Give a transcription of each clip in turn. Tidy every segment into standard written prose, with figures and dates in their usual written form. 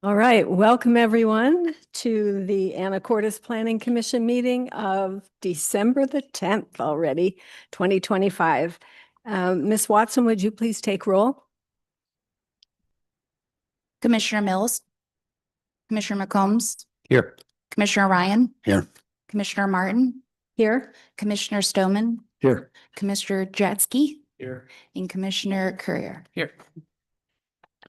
All right, welcome everyone to the Anacortes Planning Commission meeting of December the 10th already, 2025. Ms. Watson, would you please take roll? Commissioner Mills, Commissioner McCombs, Here. Commissioner Ryan, Here. Commissioner Martin, Here. Commissioner Stoneman, Here. Commissioner Jatzky, Here. and Commissioner Courier. Here.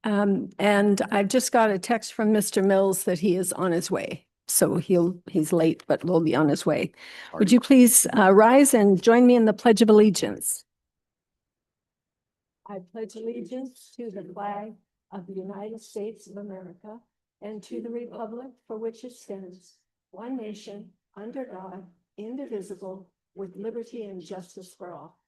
And I've just got a text from Mr. Mills that he is on his way. So he's late, but will be on his way. Would you please rise and join me in the Pledge of Allegiance? I pledge allegiance to the flag of the United States of America and to the republic for which it stands, one nation, under God, indivisible, with liberty and justice for all.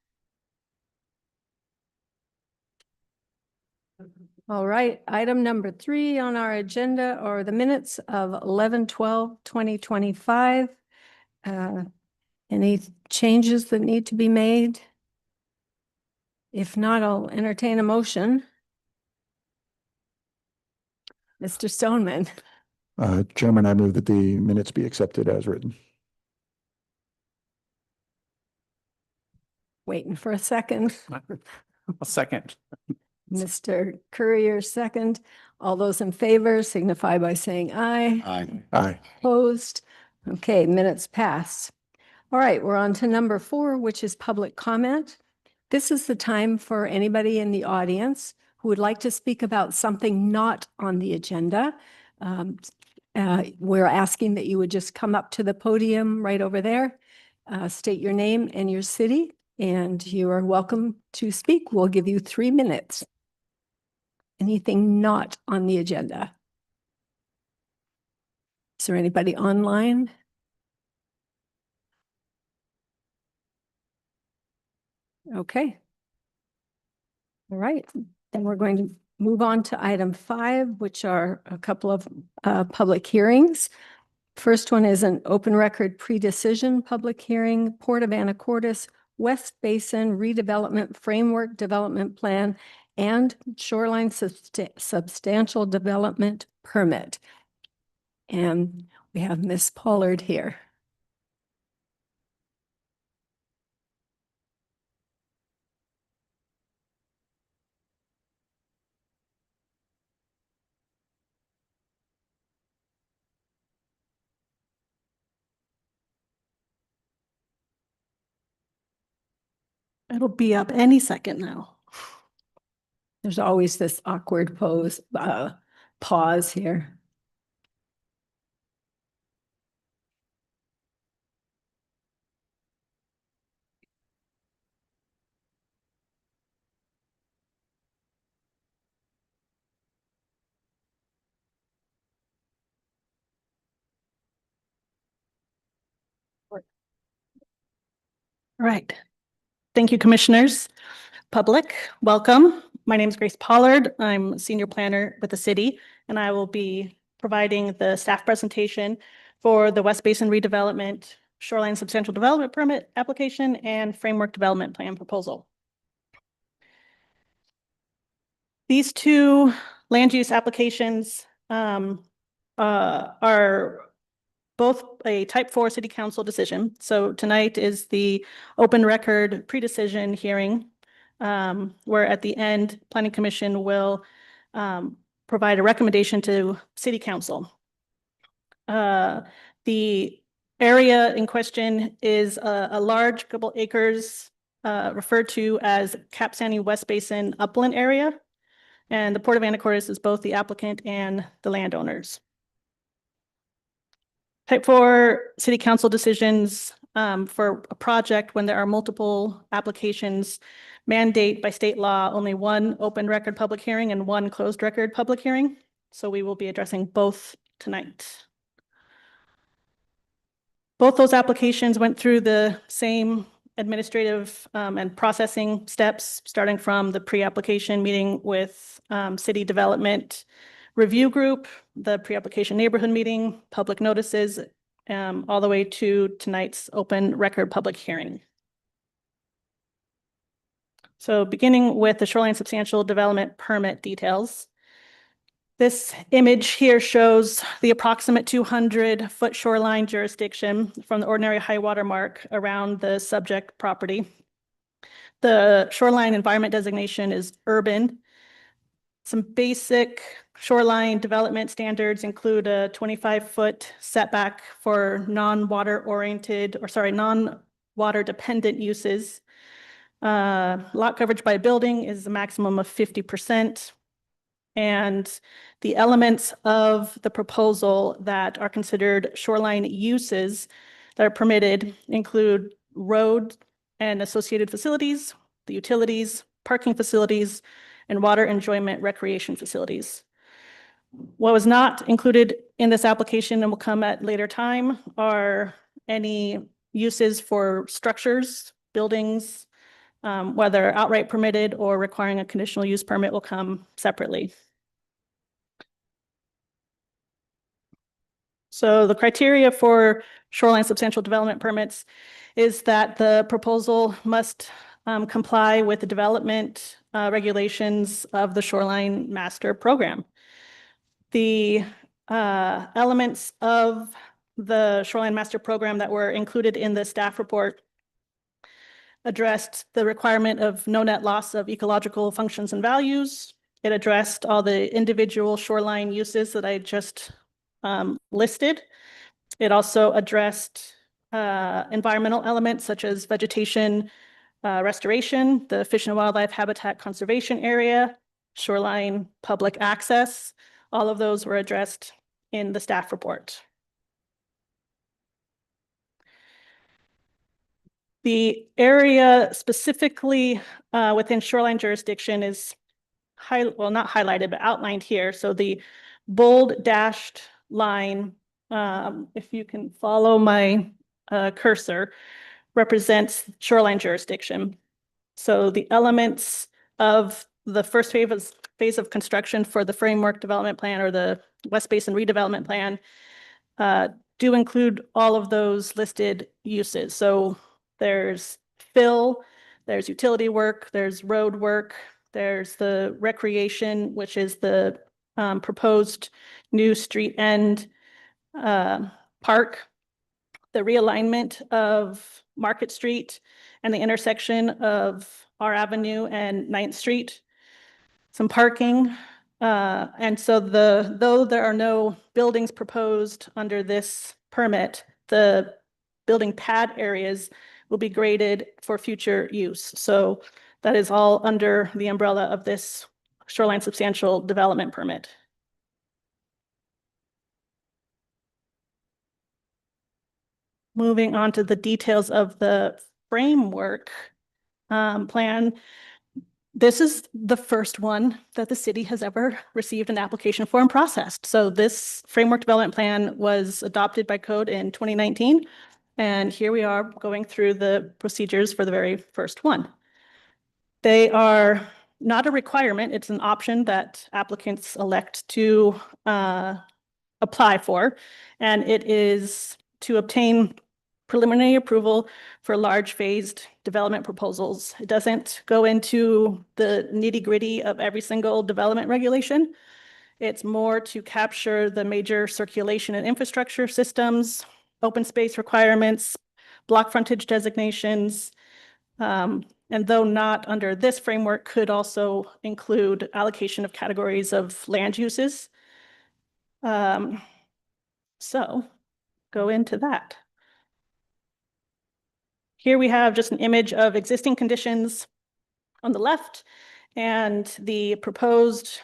All right, item number 3 on our agenda are the minutes of 11/12/2025. Any changes that need to be made? If not, I'll entertain a motion. Mr. Stoneman. Chairman, I move that the minutes be accepted as written. Waiting for a second. A second. Mr. Courier, second. All those in favor signify by saying aye. Aye. Aye. Opposed? Okay, minutes passed. All right, we're on to number 4, which is public comment. This is the time for anybody in the audience who would like to speak about something not on the agenda. We're asking that you would just come up to the podium right over there, state your name and your city, and you are welcome to speak. We'll give you 3 minutes. Anything not on the agenda? Is there anybody online? Okay. All right, then we're going to move on to item 5, which are a couple of public hearings. First one is an open record pre-decision public hearing, Port of Anacortes, West Basin Redevelopment Framework Development Plan, and Shoreline Substantial Development Permit. And we have Ms. Pollard here. It'll be up any second now. There's always this awkward pause here. All right. Thank you, commissioners. Public, welcome. My name is Grace Pollard. I'm a senior planner with the city, and I will be providing the staff presentation for the West Basin Redevelopment Shoreline Substantial Development Permit application and Framework Development Plan proposal. These 2 land use applications are both a type 4 city council decision. So tonight is the open record pre-decision hearing, where at the end, Planning Commission will provide a recommendation to city council. The area in question is a large couple acres referred to as Capsani West Basin upland area. And the Port of Anacortes is both the applicant and the landowners. Type 4 city council decisions for a project when there are multiple applications mandate by state law only 1 open record public hearing and 1 closed record public hearing. So we will be addressing both tonight. Both those applications went through the same administrative and processing steps, starting from the pre-application meeting with city development review group, the pre-application neighborhood meeting, public notices, all the way to tonight's open record public hearing. So beginning with the shoreline substantial development permit details. This image here shows the approximate 200-foot shoreline jurisdiction from the ordinary high water mark around the subject property. The shoreline environment designation is urban. Some basic shoreline development standards include a 25-foot setback for non-water dependent uses. Lot coverage by building is a maximum of 50%. And the elements of the proposal that are considered shoreline uses that are permitted include road and associated facilities, the utilities, parking facilities, and water enjoyment recreation facilities. What was not included in this application and will come at later time are any uses for structures, buildings, whether outright permitted or requiring a conditional use permit will come separately. So the criteria for shoreline substantial development permits is that the proposal must comply with the development regulations of the shoreline master program. The elements of the shoreline master program that were included in the staff report addressed the requirement of no net loss of ecological functions and values. It addressed all the individual shoreline uses that I just listed. It also addressed environmental elements such as vegetation restoration, the fish and wildlife habitat conservation area, shoreline public access. All of those were addressed in the staff report. The area specifically within shoreline jurisdiction is not highlighted, but outlined here. So the bold dashed line, if you can follow my cursor, represents shoreline jurisdiction. So the elements of the first phase of construction for the framework development plan or the West Basin redevelopment plan do include all of those listed uses. So there's fill, there's utility work, there's road work, there's the recreation, which is the proposed new street end park, the realignment of Market Street and the intersection of R Avenue and 9th Street, some parking. And so though there are no buildings proposed under this permit, the building pad areas will be graded for future use. So that is all under the umbrella of this shoreline substantial development permit. Moving on to the details of the framework plan. This is the first one that the city has ever received an application for and processed. So this framework development plan was adopted by code in 2019. And here we are going through the procedures for the very first one. They are not a requirement. It's an option that applicants elect to apply for. And it is to obtain preliminary approval for large phased development proposals. It doesn't go into the nitty-gritty of every single development regulation. It's more to capture the major circulation and infrastructure systems, open space requirements, block frontage designations, and though not under this framework, could also include allocation of categories of land uses. So go into that. Here we have just an image of existing conditions on the left and the proposed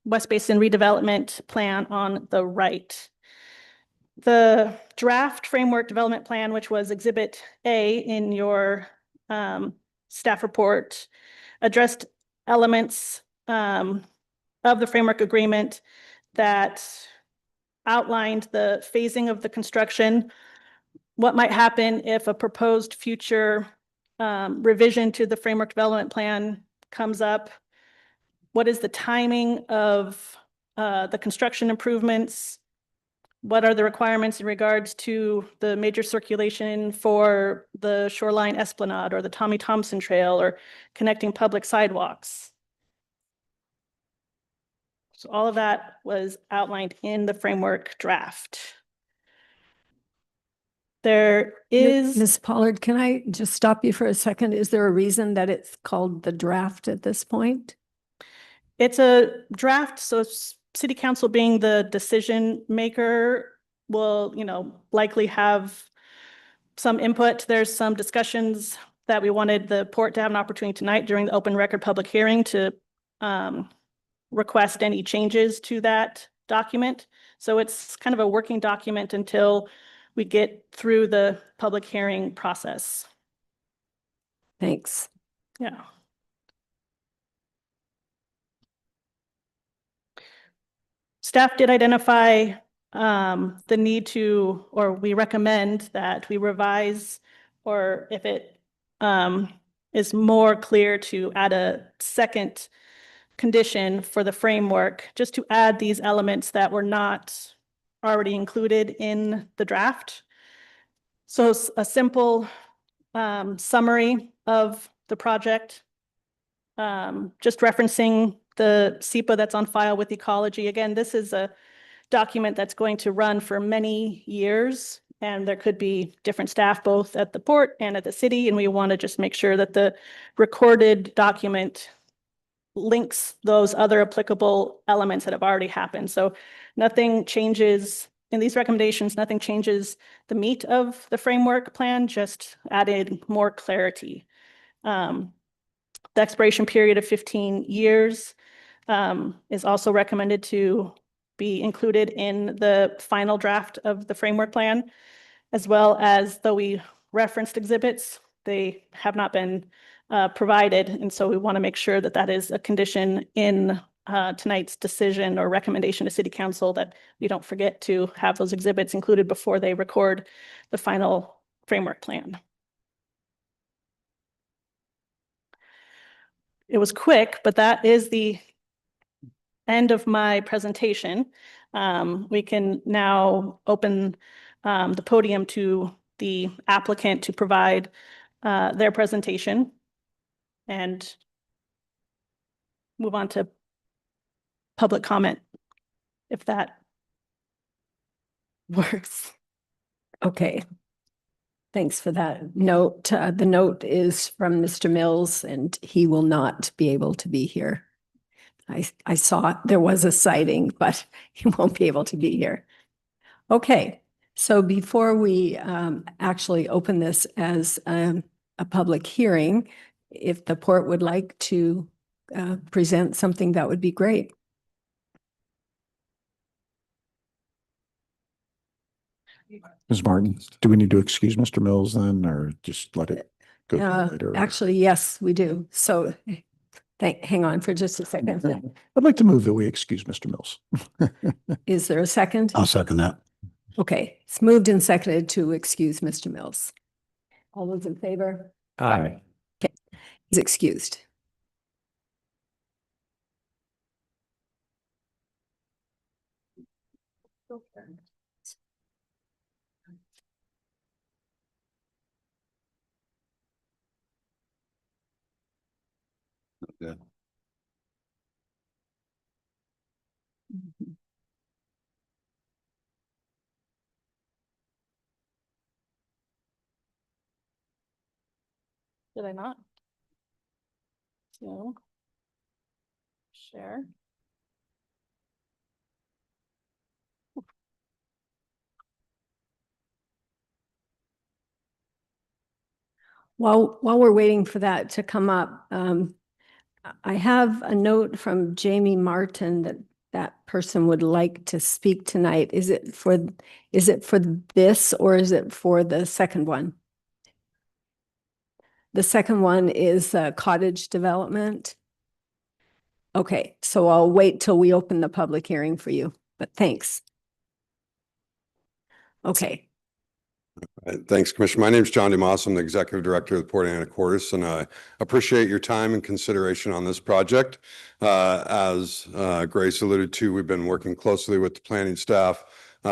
West Basin redevelopment plan on the right. The draft framework development plan, which was Exhibit A in your staff report, addressed elements of the framework agreement that outlined the phasing of the construction, what might happen if a proposed future revision to the framework development plan comes up, what is the timing of the construction improvements, what are the requirements in regards to the major circulation for the Shoreline Esplanade or the Tommy Thompson Trail or connecting public sidewalks. So all of that was outlined in the framework draft. There is. Ms. Pollard, can I just stop you for a second? Is there a reason that it's called the draft at this point? It's a draft, so city council being the decision maker will, likely have some input. There's some discussions that we wanted the port to have an opportunity tonight during the open record public hearing to request any changes to that document. So it's kind of a working document until we get through the public hearing process. Thanks. Yeah. Staff did identify the need to, or we recommend that we revise, or if it is more clear, to add a second condition for the framework, just to add these elements that were not already included in the draft. So a simple summary of the project, just referencing the SEPA that's on file with ecology. Again, this is a document that's going to run for many years, and there could be different staff both at the port and at the city, and we want to just make sure that the recorded document links those other applicable elements that have already happened. So nothing changes in these recommendations, nothing changes the meat of the framework plan, just added more clarity. The expiration period of 15 years is also recommended to be included in the final draft of the framework plan, as well as, though we referenced exhibits, they have not been provided. And so we want to make sure that that is a condition in tonight's decision or recommendation to City Council, that we don't forget to have those exhibits included before they record the final framework plan. It was quick, but that is the end of my presentation. We can now open the podium to the applicant to provide their presentation and move on to public comment, if that works. Okay. Thanks for that note. The note is from Mr. Mills, and he will not be able to be here. I saw there was a sighting, but he won't be able to be here. Okay, so before we actually open this as a public hearing, if the port would like to present something, that would be great. Ms. Martin, do we need to excuse Mr. Mills then, or just let it go later? Actually, yes, we do. So hang on for just a second. I'd like to move that we excuse Mr. Mills. Is there a second? I'll second that. Okay, it's moved and seconded to excuse Mr. Mills. All those in favor? Aye. He's excused. Good. Did I not? So, share. While we're waiting for that to come up, I have a note from Jamie Martin that that person would like to speak tonight. Is it for this, or is it for the second one? The second one is cottage development. Okay, so I'll wait till we open the public hearing for you, but thanks. Okay. Thanks, Commissioner. My name is John DeMoss. I'm the Executive Director of the Port of Anacortes, and I appreciate your time and consideration on this project. As Grace alluded to, we've been working closely with the planning staff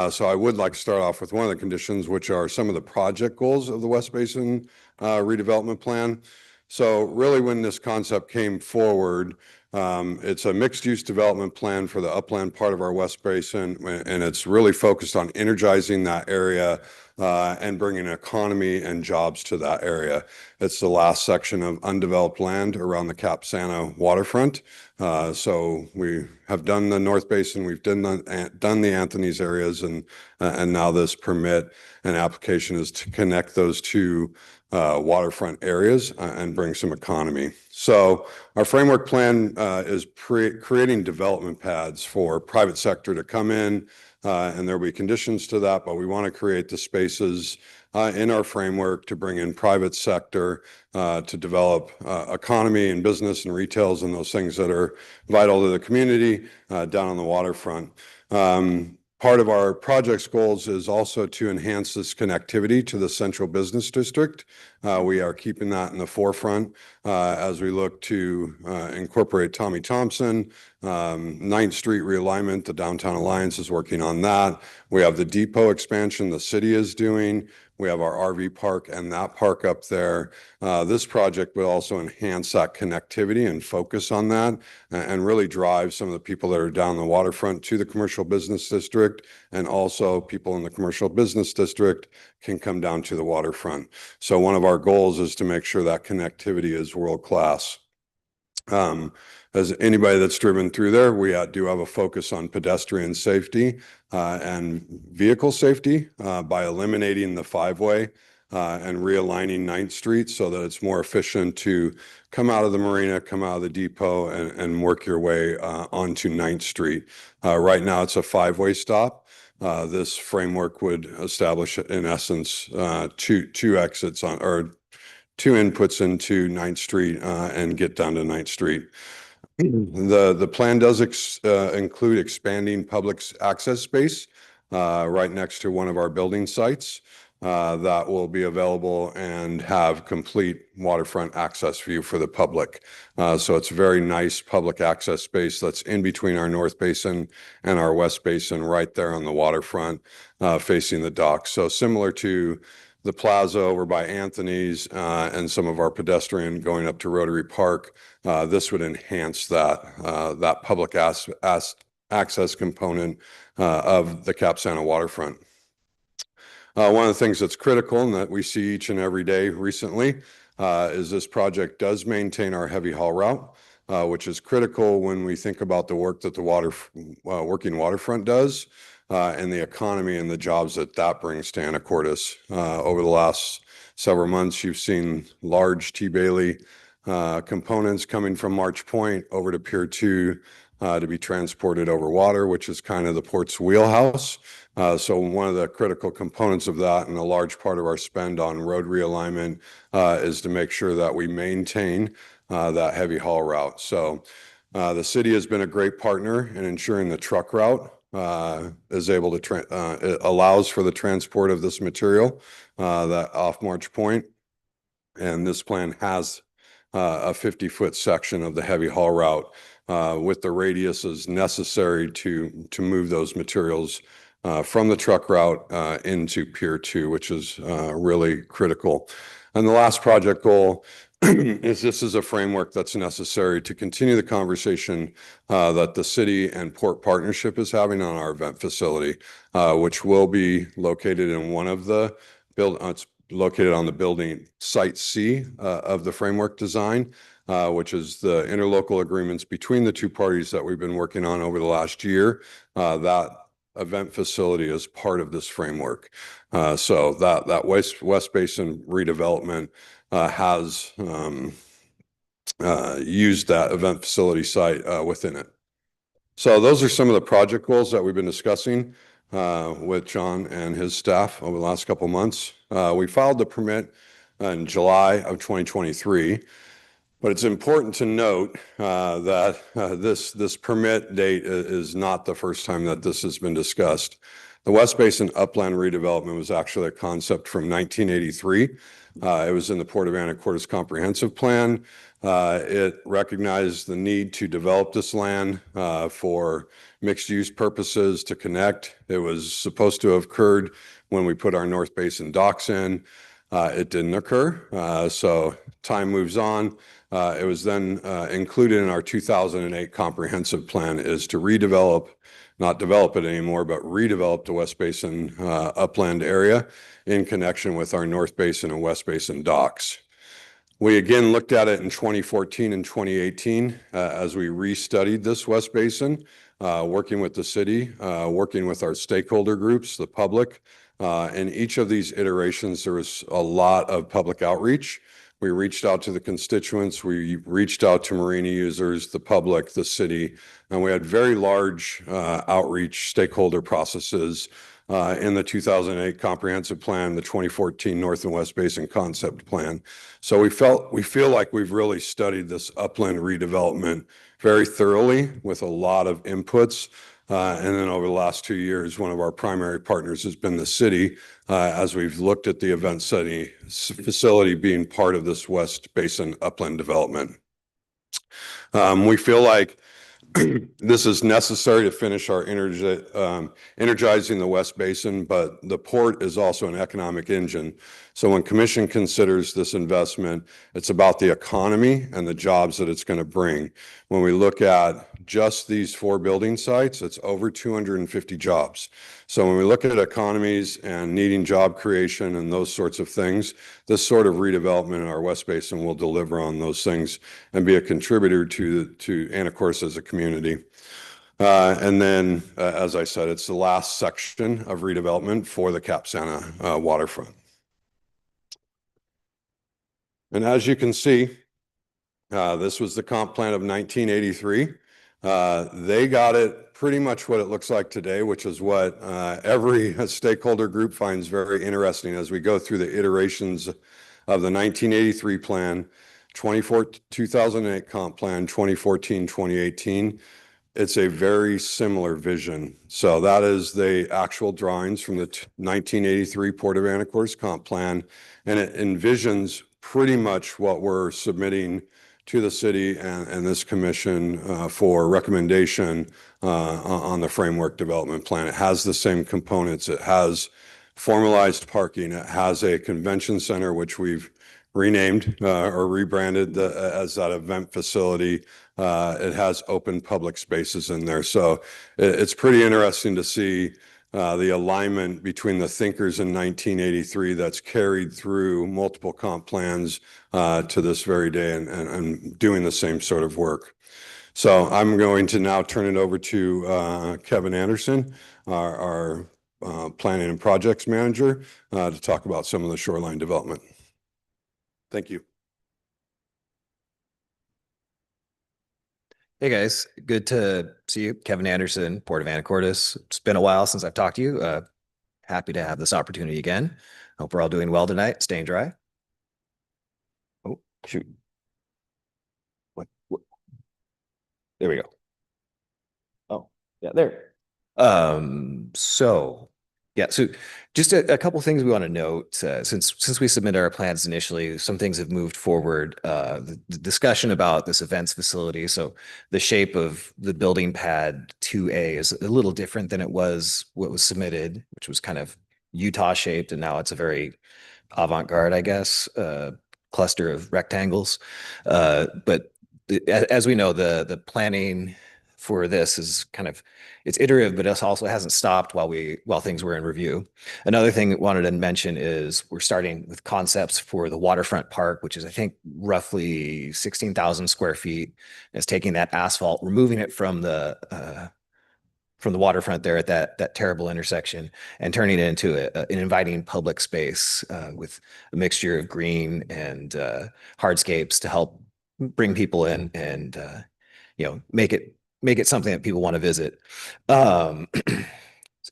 So I would like to start off with one of the conditions, which are some of the project goals of the West Basin redevelopment plan. So really, when this concept came forward, it's a mixed-use development plan for the upland part of our West Basin, and it's really focused on energizing that area and bringing economy and jobs to that area. It's the last section of undeveloped land around the Cap Santa waterfront. So we have done the North Basin, we've done the Anthony's areas, and now this permit and application is to connect those two waterfront areas and bring some economy. So our framework plan is creating development paths for private sector to come in, and there'll be conditions to that, but we want to create the spaces in our framework to bring in private sector to develop economy and business and retails and those things that are vital to the community down on the waterfront. Part of our project's goals is also to enhance this connectivity to the central business district. We are keeping that in the forefront as we look to incorporate Tommy Thompson, 9th Street realignment. The Downtown Alliance is working on that. We have the depot expansion the city is doing. We have our RV park and that park up there. This project will also enhance that connectivity and focus on that and really drive some of the people that are down the waterfront to the commercial business district, and also people in the commercial business district can come down to the waterfront. So one of our goals is to make sure that connectivity is world-class. As anybody that's driven through there, we do have a focus on pedestrian safety and vehicle safety by eliminating the five-way and realigning 9th Street so that it's more efficient to come out of the marina, come out of the depot, and work your way onto 9th Street. Right now, it's a five-way stop. This framework would establish, in essence, two exits on, or two inputs into 9th Street and get down to 9th Street. The plan does include expanding public access space right next to one of our building sites that will be available and have complete waterfront access view for the public. So it's a very nice public access space that's in between our North Basin and our West Basin, right there on the waterfront facing the dock. So similar to the plaza over by Anthony's and some of our pedestrian going up to Rotary Park, this would enhance that public access component of the Cap Santa waterfront. One of the things that's critical and that we see each and every day recently is this project does maintain our heavy haul route, which is critical when we think about the work that the working waterfront does. And the economy and the jobs that brings to Anacortes. Over the last several months, you've seen large T. Bailey components coming from March Point over to Pier 2 to be transported over water, which is kind of the port's wheelhouse. So one of the critical components of that, and a large part of our spend on road realignment, is to make sure that we maintain that heavy haul route. So the city has been a great partner in ensuring the truck route is able to it allows for the transport of this material that off March Point, and this plan has a 50-foot section of the heavy haul route with the radiuses necessary to move those materials from the truck route into Pier 2, which is really critical. And the last project goal is this is a framework that's necessary to continue the conversation that the city and port partnership is having on our event facility, which will be located in one of the it's located on the building site C of the framework design, which is the interlocal agreements between the two parties that we've been working on over the last year. That event facility is part of this framework. So that West Basin redevelopment has used that event facility site within it. So those are some of the project goals that we've been discussing with John and his staff over the last couple of months. We filed the permit in July of 2023, but it's important to note that this permit date is not the first time that this has been discussed. The West Basin Upland redevelopment was actually a concept from 1983. It was in the Port of Anacortes Comprehensive Plan. It recognized the need to develop this land for mixed-use purposes to connect. It was supposed to have occurred when we put our North Basin docks in. It didn't occur, so time moves on. It was then included in our 2008 comprehensive plan is to redevelop, not develop it anymore, but redevelop the West Basin upland area in connection with our North Basin and West Basin docks. We again looked at it in 2014 and 2018 as we restudied this West Basin, working with the city, working with our stakeholder groups, the public. In each of these iterations, there was a lot of public outreach. We reached out to the constituents, we reached out to marina users, the public, the city, and we had very large outreach stakeholder processes in the 2008 comprehensive plan, the 2014 North and West Basin concept plan. So we feel like we've really studied this upland redevelopment very thoroughly with a lot of inputs. And then over the last 2 years, one of our primary partners has been the city as we've looked at the event city facility being part of this West Basin upland development. We feel like this is necessary to finish our energizing the West Basin, but the port is also an economic engine. So when Commission considers this investment, it's about the economy and the jobs that it's going to bring. When we look at just these 4 building sites, it's over 250 jobs. So when we look at economies and needing job creation and those sorts of things, this sort of redevelopment in our West Basin will deliver on those things and be a contributor to Anacortes as a community. And then, as I said, it's the last section of redevelopment for the Cap Santa waterfront. And as you can see, this was the comp plan of 1983. They got it pretty much what it looks like today, which is what every stakeholder group finds very interesting as we go through the iterations of the 1983 plan, 2008 comp plan, 2014, 2018. It's a very similar vision. So that is the actual drawings from the 1983 Port of Anacortes comp plan, and it envisions pretty much what we're submitting to the city and this commission for recommendation on the framework development plan. It has the same components. It has formalized parking. It has a convention center, which we've renamed or rebranded as that event facility. It has open public spaces in there. So it's pretty interesting to see the alignment between the thinkers in 1983 that's carried through multiple comp plans to this very day and doing the same sort of work. So I'm going to now turn it over to Kevin Anderson, our planning and projects manager, to talk about some of the shoreline development. Thank you. Hey guys, good to see you. Kevin Anderson, Port of Anacortes. It's been a while since I've talked to you. Happy to have this opportunity again. Hope we're all doing well tonight, staying dry. Oh, shoot. What? There we go. Oh, yeah, there. So just a couple things we want to note since we submitted our plans initially, some things have moved forward. The discussion about this events facility. So the shape of the building pad 2A is a little different than what was submitted, which was kind of Utah shaped, and now it's a very avant-garde, I guess, cluster of rectangles. But as we know, the planning for this is it's iterative, but it also hasn't stopped while things were in review. Another thing I wanted to mention is we're starting with concepts for the waterfront park, which is I think roughly 16,000 square feet. It's taking that asphalt, removing it from the waterfront there at that terrible intersection, and turning it into an inviting public space with a mixture of green and hardscapes to help bring people in and make it something that people want to visit.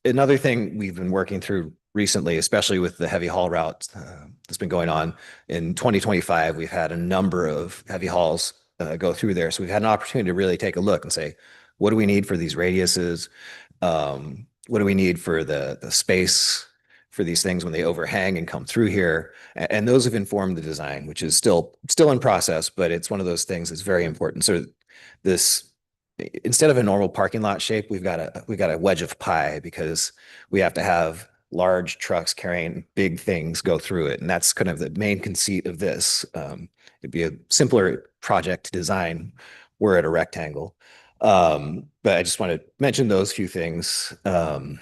Another thing we've been working through recently, especially with the heavy haul route that's been going on in 2025, we've had a number of heavy hauls go through there. So we've had an opportunity to really take a look and say, what do we need for these radiuses? what do we need for the space for these things when they overhang and come through here? And those have informed the design, which is still in process, but it's one of those things that's very important. So this, instead of a normal parking lot shape, we've got a wedge of pie because we have to have large trucks carrying big things go through it. And that's kind of the main conceit of this. It'd be a simpler project to design. We're at a rectangle. But I just want to mention those few things. And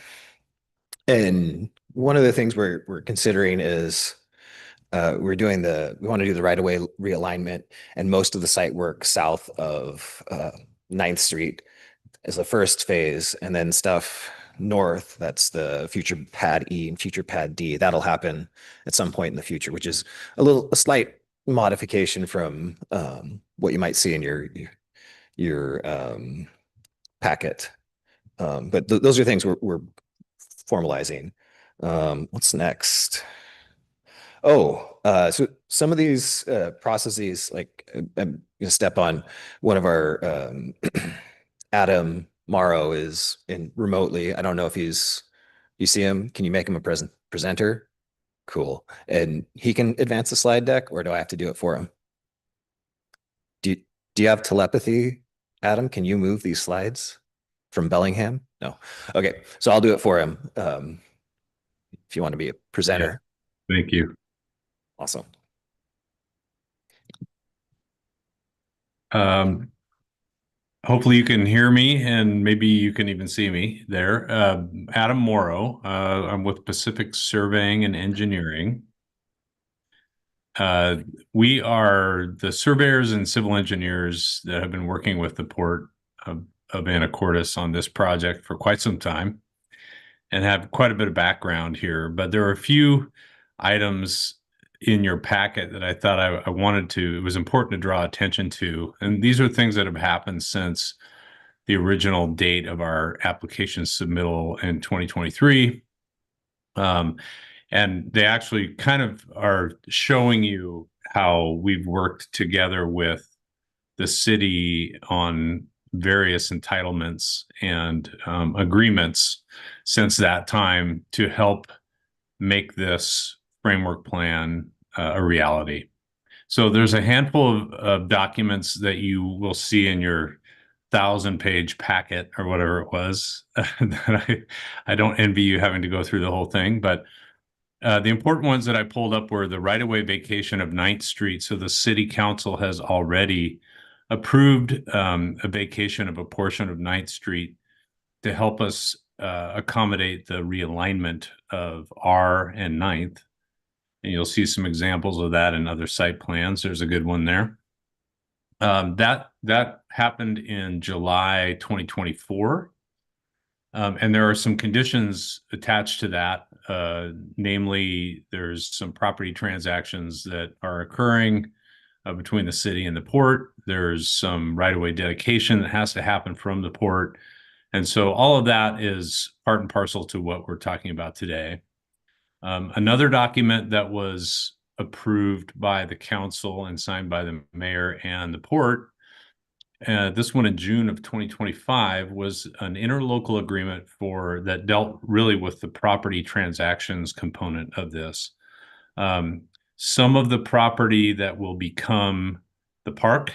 one of the things we're considering is we want to do the right of way realignment, and most of the site work south of 9th Street is the first phase, and then stuff north, that's the future pad E and future pad D. That'll happen at some point in the future, which is a slight modification from what you might see in your packet. But those are things we're formalizing. What's next? So some of these processes, like I'm going to step on one of our Adam Morrow is in remotely. I don't know if you see him. Can you make him a presenter? Cool. And he can advance the slide deck, or do I have to do it for him? Do you have telepathy, Adam? Can you move these slides from Bellingham? No. Okay. So I'll do it for him. If you want to be a presenter. Thank you. Awesome. Hopefully you can hear me, and maybe you can even see me there. Adam Morrow. I'm with Pacific Surveying and Engineering. We are the surveyors and civil engineers that have been working with the Port of Anacortes on this project for quite some time and have quite a bit of background here. But there are a few items in your packet that I thought it was important to draw attention to. And these are things that have happened since the original date of our application submittal in 2023. And they actually kind of are showing you how we've worked together with the city on various entitlements and agreemements since that time to help make this framework plan a reality. So there's a handful of documents that you will see in your 1,000-page packet or whatever it was that I don't envy you having to go through the whole thing, but the important ones that I pulled up were the right-of-way vacation of 9th Street. So the city council has already approved a vacation of a portion of 9th Street to help us accommodate the realignment of R and 9th. And you'll see some examples of that in other site plans. There's a good one there. That happened in July 2024. And there are some conditions attached to that. Namely, there's some property transactions that are occurring between the city and the port. There's some right-of-way dedication that has to happen from the port. And so all of that is part and parcel to what we're talking about today. Another document that was approved by the council and signed by the mayor and the port, this one in June of 2025, was an interlocal agreement that dealt really with the property transactions component of this. Some of the property that will become the park,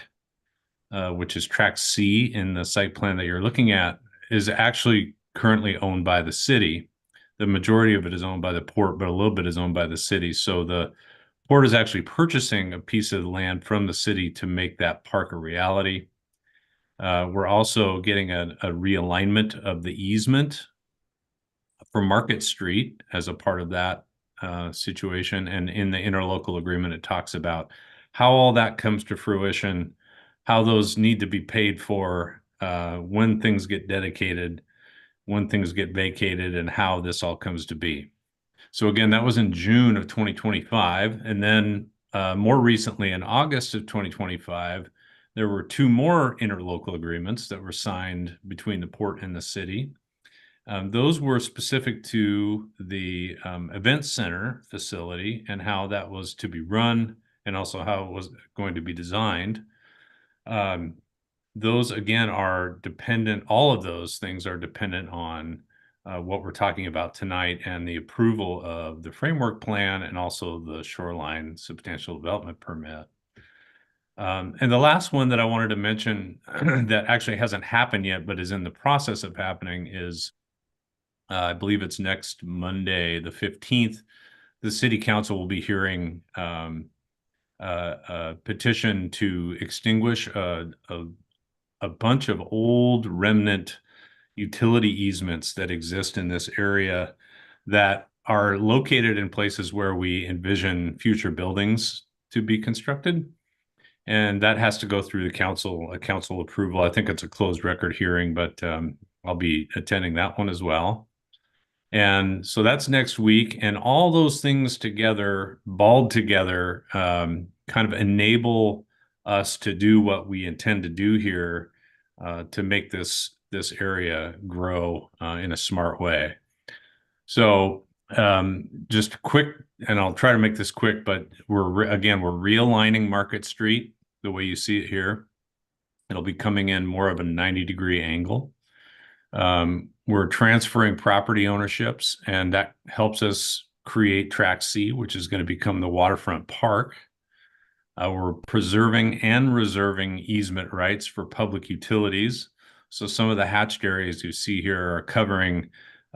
which is tract C in the site plan that you're looking at, is actually currently owned by the city. The majority of it is owned by the port, but a little bit is owned by the city. So the port is actually purchasing a piece of land from the city to make that park a reality. We're also getting a realignment of the easement for Market Street as a part of that situation. And in the interlocal agreement, it talks about how all that comes to fruition, how those need to be paid for, when things get dedicated, when things get vacated, and how this all comes to be. So again, that was in June of 2025. And then more recently, in August of 2025, there were 2 more interlocal agreements that were signed between the port and the city. Those were specific to the event center facility and how that was to be run, and also how it was going to be designed. Those, again, are dependent, all of those things are dependent on what we're talking about tonight and the approval of the framework plan and also the shoreline substantial development permit. And the last one that I wanted to mention that actually hasn't happened yet, but is in the process of happening is, I believe it's next Monday, the 15th, the city council will be hearing a petition to extinguish a bunch of old remnant utility easements that exist in this area that are located in places where we envision future buildings to be constructed. And that has to go through the council, a council approval. I think it's a closed record hearing, but I'll be attending that one as well. And so that's next week. And all those things together, balled together, kind of enable us to do what we intend to do here to make this area grow in a smart way. So just quick, and I'll try to make this quick, but we're realigning Market Street the way you see it here. It'll be coming in more of a 90-degree angle. We're transferring property ownerships, and that helps us create Track C, which is going to become the waterfront park. We're preserving and reserving easement rights for public utilities. So some of the hatched areas you see here are covering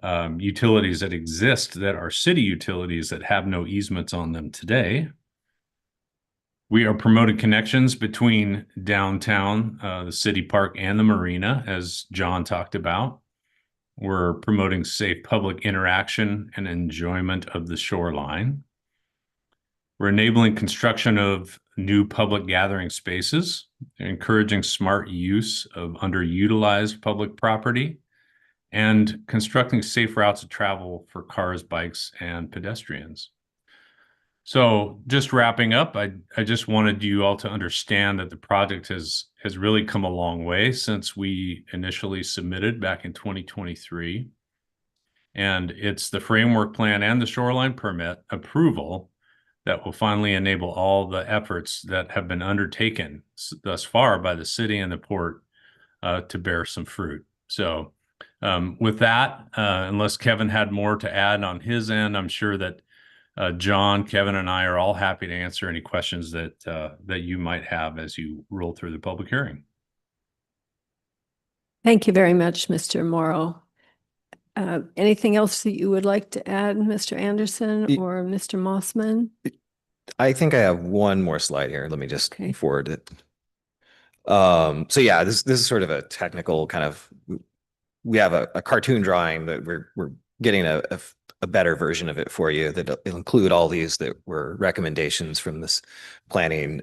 utilities that exist that are city utilities that have no easements on them today. We are promoting connections between downtown, the city park, and the marina, as John talked about. We're promoting safe public interaction and enjoyment of the shoreline. We're enabling construction of new public gathering spaces, encouraging smart use of underutilized public property, and constructing safe routes of travel for cars, bikes, and pedestrians. So just wrapping up, I just wanted you all to understand that the project has really come a long way since we initially submitted back in 2023. And it's the framework plan and the shoreline permit approval that will finally enable all the efforts that have been undertaken thus far by the city and the port to bear some fruit. So with that, unless Kevin had more to add on his end, I'm sure that John, Kevin, and I are all happy to answer any questions that you might have as you roll through the public hearing. Thank you very much, Mr. Morrow. Anything else that you would like to add, Mr. Anderson or Mr. Mossman? I think I have one more slide here. Let me just Okay. forward it. So yeah, this is sort of a technical kind of, we have a cartoon drawing that we're getting a better version of it for you that'll include all these that were recommendations from this planning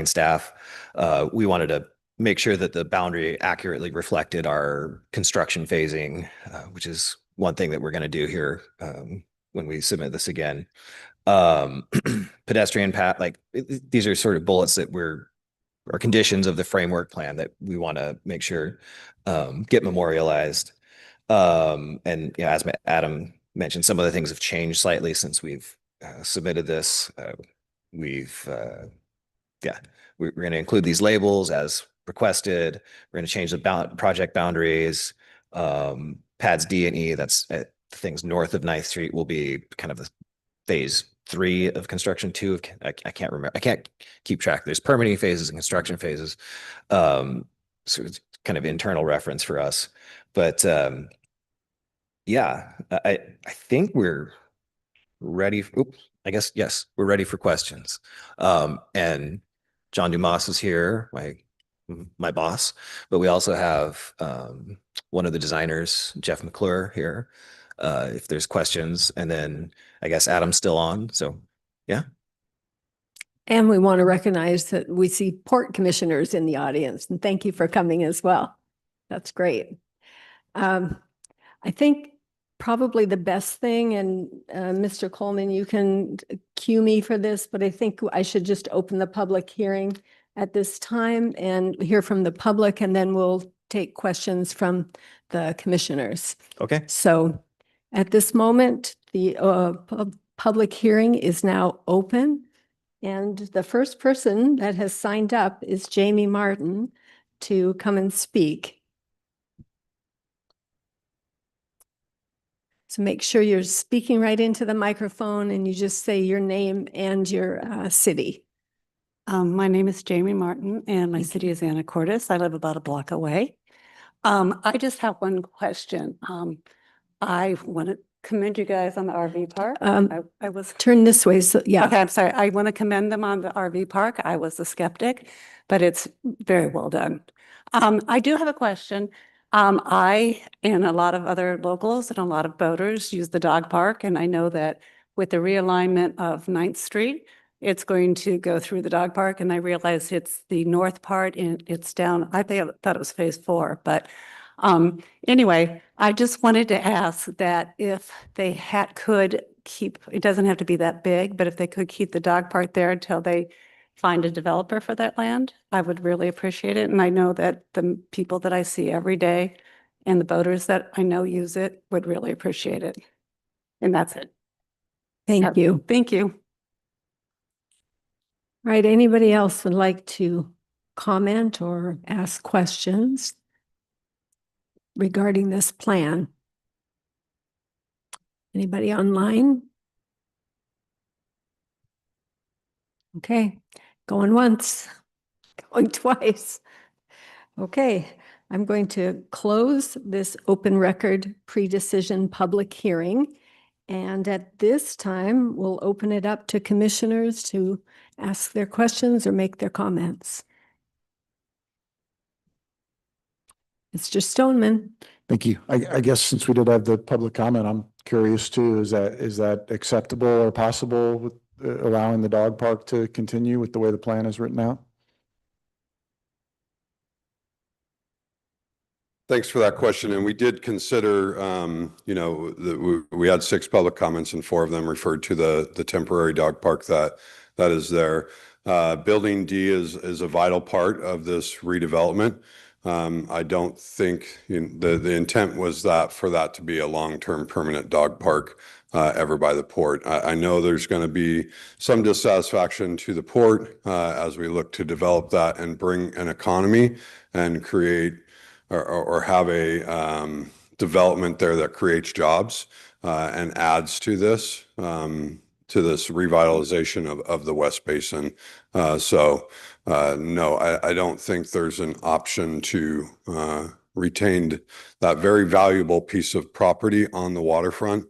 staff. We wanted to make sure that the boundary accurately reflected our construction phasing, which is one thing that we're going to do here when we submit this again. Pedestrian path, like these are sort of bullets that are conditions of the framework plan that we want to make sure get memorialized. And yeah, as Adam mentioned, some of the things have changed slightly since we've submitted this. We're going to include these labels as requested. We're going to change the project boundaries. Pads D and E, that's things north of 9th Street, will be kind of the phase 3 of construction. 2 of, I can't remember. I can't keep track. There's permitting phases and construction phases. So it's kind of internal reference for us. But yeah, I think we're ready. I guess, yes, we're ready for questions. And John Dumas is here, my boss, but we also have one of the designers, Jeff McClure, here, if there's questions. And then I guess Adam's still on, so yeah. And we want to recognize that we see port commissioners in the audience, and thank you for coming as well. That's great. I think probably the best thing, and Mr. Coleman, you can cue me for this, but I think I should just open the public hearing at this time and hear from the public, and then we'll take questions from the commissioners. Okay. So at this moment, the public hearing is now open. And the first person that has signed up is Jamie Martin to come and speak. So make sure you're speaking right into the microphone and you just say your name and your city. My name is Jamie Martin and my Thank city is Anacortes. I live about a block away. I just have one question. I want to commend you guys on the RV park. I was, Turn this way, so yeah. okay, I'm sorry. I want to commend them on the RV park. I was a skeptic, but it's very well done. I do have a question. I and a lot of other locals and a lot of boaters use the dog park, and I know that with the realignment of 9th Street, it's going to go through the dog park, and I realize it's the north part and it's down, thought it was phase 4, but anyway, I just wanted to ask that if they could keep, it doesn't have to be that big, but if they could keep the dog park there until they find a developer for that land, I would really appreciate it. And I know that the people that I see every day and the boaters that I know use it would really appreciate it. And that's it. Thank you. Thank you. All right, anybody else would like to comment or ask questions regarding this plan? Anybody online? Okay, going once, going twice. Okay, I'm going to close this open record pre-decision public hearing. And at this time, we'll open it up to commissioners to ask their questions or make their comments. Mr. Stoneman. Thank you. I guess since we did have the public comment, I'm curious too, is that acceptable or possible with allowing the dog park to continue with the way the plan is written out? Thanks for that question. And we did consider, we had 6 public comments and 4 of them referred to the temporary dog park that is there. Building D is a vital part of this redevelopment. I don't think the intent was for that to be a long-term permanent dog park ever by the port. I know there's going to be some dissatisfaction to the port as we look to develop that and bring an economy and create or have a development there that creates jobs and adds to this revitalization of the West Basin. No, I don't think there's an option to retain that very valuable piece of property on the waterfront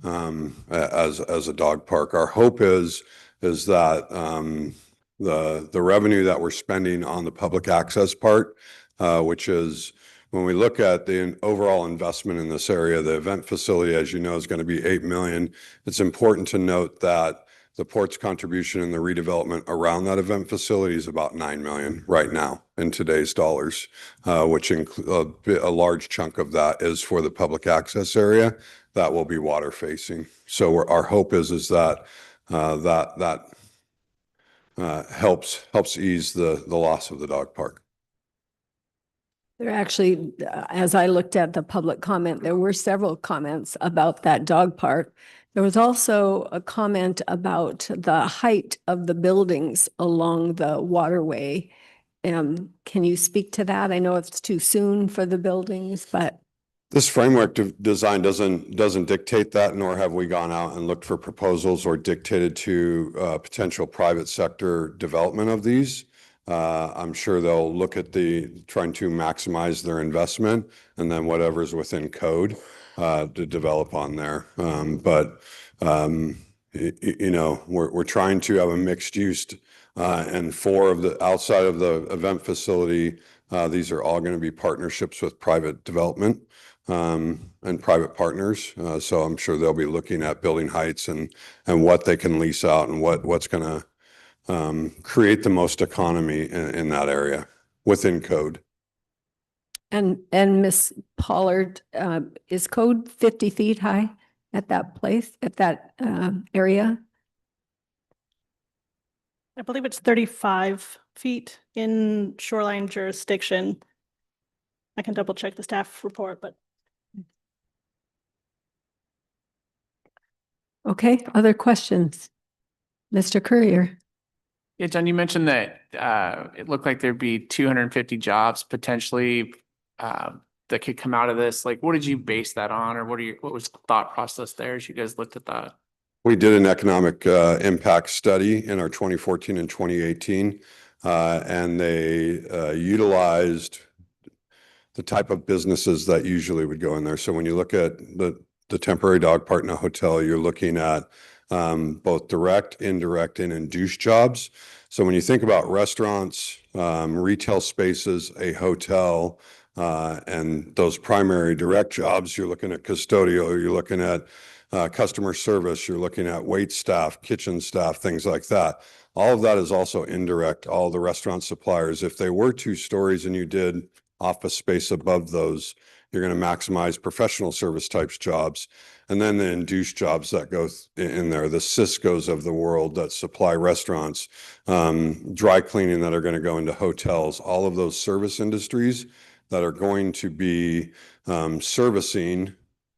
as a dog park. Our hope is that the revenue that we're spending on the public access part, which is when we look at the overall investment in this area, the event facility, as you know, is going to be $8 million. It's important to note that the port's contribution in the redevelopment around that event facility is about $9 million right now in today's dollars, which include a large chunk of that is for the public access area that will be water facing. So our hope is that helps ease the loss of the dog park. There actually, as I looked at the public comment, there were several comments about that dog park. There was also a comment about the height of the buildings along the waterway. Can you speak to that? I know it's too soon for the buildings, but this framework design doesn't dictate that, nor have we gone out and looked for proposals or dictated to potential private sector development of these. I'm sure they'll look at trying to maximize their investment and then whatever's within code to develop on there. We're trying to have a mixed use and 4 of the outside of the event facility. These are all going to be partnerships with private development and private partners. So I'm sure they'll be looking at building heights and what they can lease out and what's going to create the most economy in that area within code. And Ms. Pollard, is code 50 feet high at that place, at that area? I believe it's 35 feet in shoreline jurisdiction. I can double check the staff report, but. Okay, other questions? Mr. Courier. Yeah, John, you mentioned that it looked like there'd be 250 jobs potentially that could come out of this? Like, what did you base that on, or what was the thought process there as you guys looked at that? We did an economic impact study in our 2014 and 2018, and they utilized the type of businesses that usually would go in there. So when you look at the temporary dog park in a hotel, you're looking at both direct, indirect, and induced jobs. So when you think about restaurants, retail spaces, a hotel, and those primary direct jobs, you're looking at custodial, you're looking at customer service, you're looking at wait staff, kitchen staff, things like that. All of that is also indirect. All the restaurant suppliers, if they were 2 stories and you did office space above those, you're going to maximize professional service types jobs. And then the induced jobs that go in there, the Cisco's of the world that supply restaurants, dry cleaning that are going to go into hotels, all of those service industries that are going to be servicing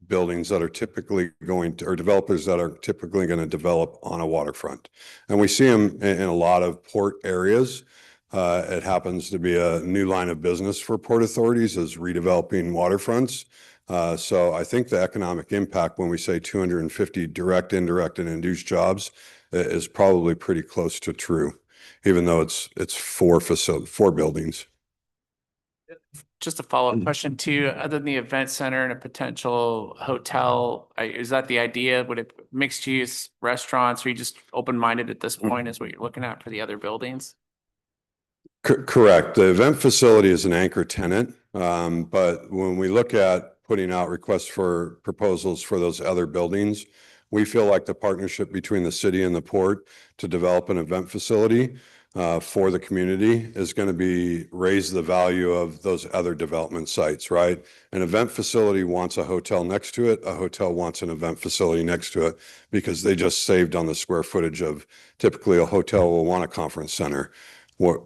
buildings that are typically going to, or developers that are typically going to develop on a waterfront. And we see them in a lot of port areas. It happens to be a new line of business for port authorities, is redeveloping waterfronts. So I think the economic impact when we say 250 direct, indirect, and induced jobs is probably pretty close to true, even though it's 4 buildings. Just a follow-up question too, other than the event center and a potential hotel, is that the idea? Would it mixed use restaurants? Or are you just open-minded at this point is what you're looking at for the other buildings? Correct. The event facility is an anchor tenant. But when we look at putting out requests for proposals for those other buildings, we feel like the partnership between the city and the port to develop an event facility for the community is going to raise the value of those other development sites, right? An event facility wants a hotel next to it. A hotel wants an event facility next to it because they just saved on the square footage of, typically a hotel will want a conference center. What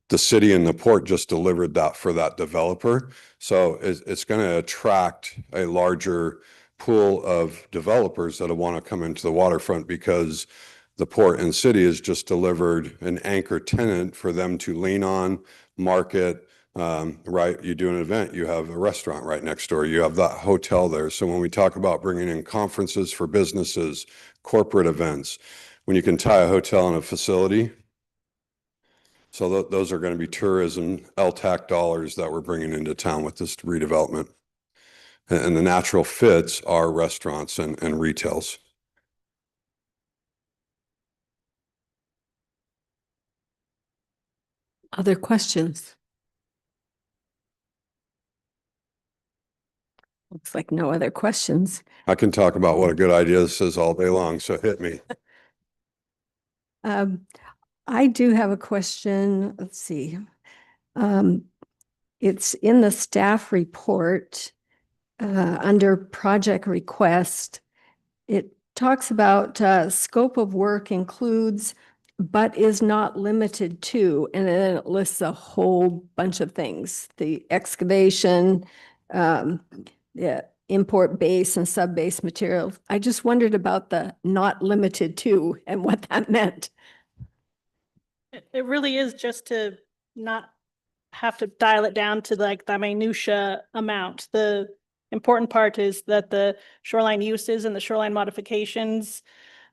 the city and the port just delivered that for that developer. So it's going to attract a larger pool of developers that will want to come into the waterfront because the port and city has just delivered an anchor tenant for them to lean on, market, right? You do an event, you have a restaurant right next door, you have that hotel there. So when we talk about bringing in conferences for businesses, corporate events, when you can tie a hotel and a facility, so those are going to be tourism, LTAC dollars that we're bringing into town with this redevelopment. And the natural fits are restaurants and retails. Other questions? Looks like no other questions. I can talk about what a good idea this is all day long, so hit me. I do have a question. Let's see. It's in the staff report under project request. It talks about scope of work includes, but is not limited to, and then it lists a whole bunch of things. The excavation, yeah, import base and sub-base materials. I just wondered about the not limited to and what that meant. It really is just to not have to dial it down to like the minutia amount. The important part is that the shoreline uses and the shoreline modifications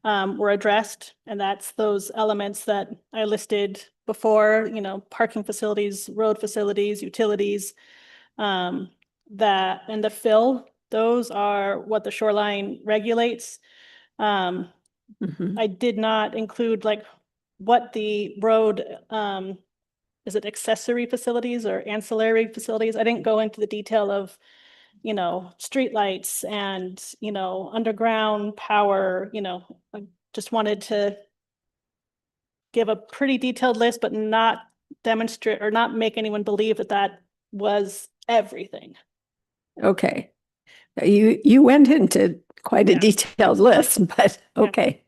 were addressed. And that's those elements that I listed before, you know, parking facilities, road facilities, utilities, that and the fill, those are what the shoreline regulates. Mhm. I did not include like what the road, is it accessory facilities or ancillary facilities? I didn't go into the detail of, you know, streetlights and, you know, underground power, you know, I just wanted to give a pretty detailed list, but not demonstrate or not make anyone believe that that was everything. Okay. You went into quite a Yeah. detailed list, but Yeah. okay.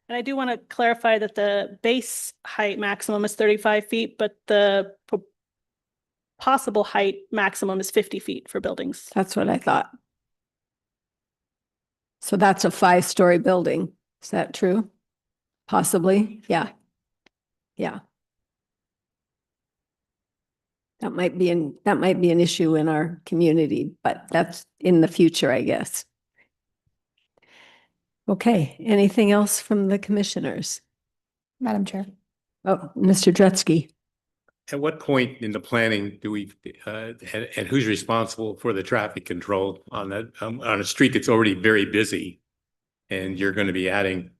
And I do want to clarify that the base height maximum is 35 feet, but the possible height maximum is 50 feet for buildings. That's what I thought. So that's a 5-story building. Is that true? Possibly. Yeah. Yeah. That might be an issue in our community, but that's in the future, I guess. Okay, anything else from the commissioners? Madam Chair. Oh, Mr. Dretsky. At what point in the planning do we, and who's responsible for the traffic control on that, on a street that's already very busy? And you're going to be adding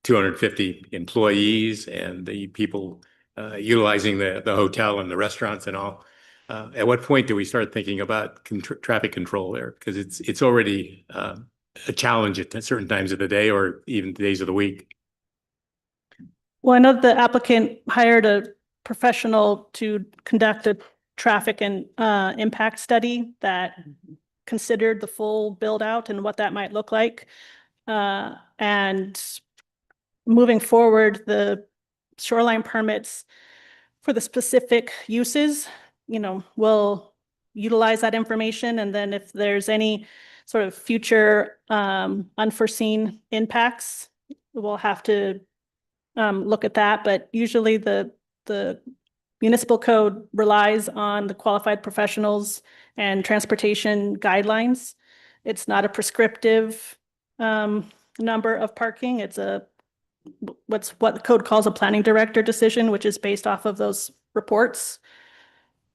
250 employees and the people utilizing the hotel and the restaurants and all. At what point do we start thinking about traffic control there? Because it's already a challenge at certain times of the day or even days of the week. Well, I know the applicant hired a professional to conduct a traffic and impact study that considered the full build out and what that might look like. And moving forward, the shoreline permits for the specific uses, will utilize that information. And then if there's any sort of future unforeseen impacts, we'll have to look at that. But usually the municipal code relies on the qualified professionals and transportation guidelines. It's not a prescriptive number of parking. It's what the code calls a planning director decision, which is based off of those reports.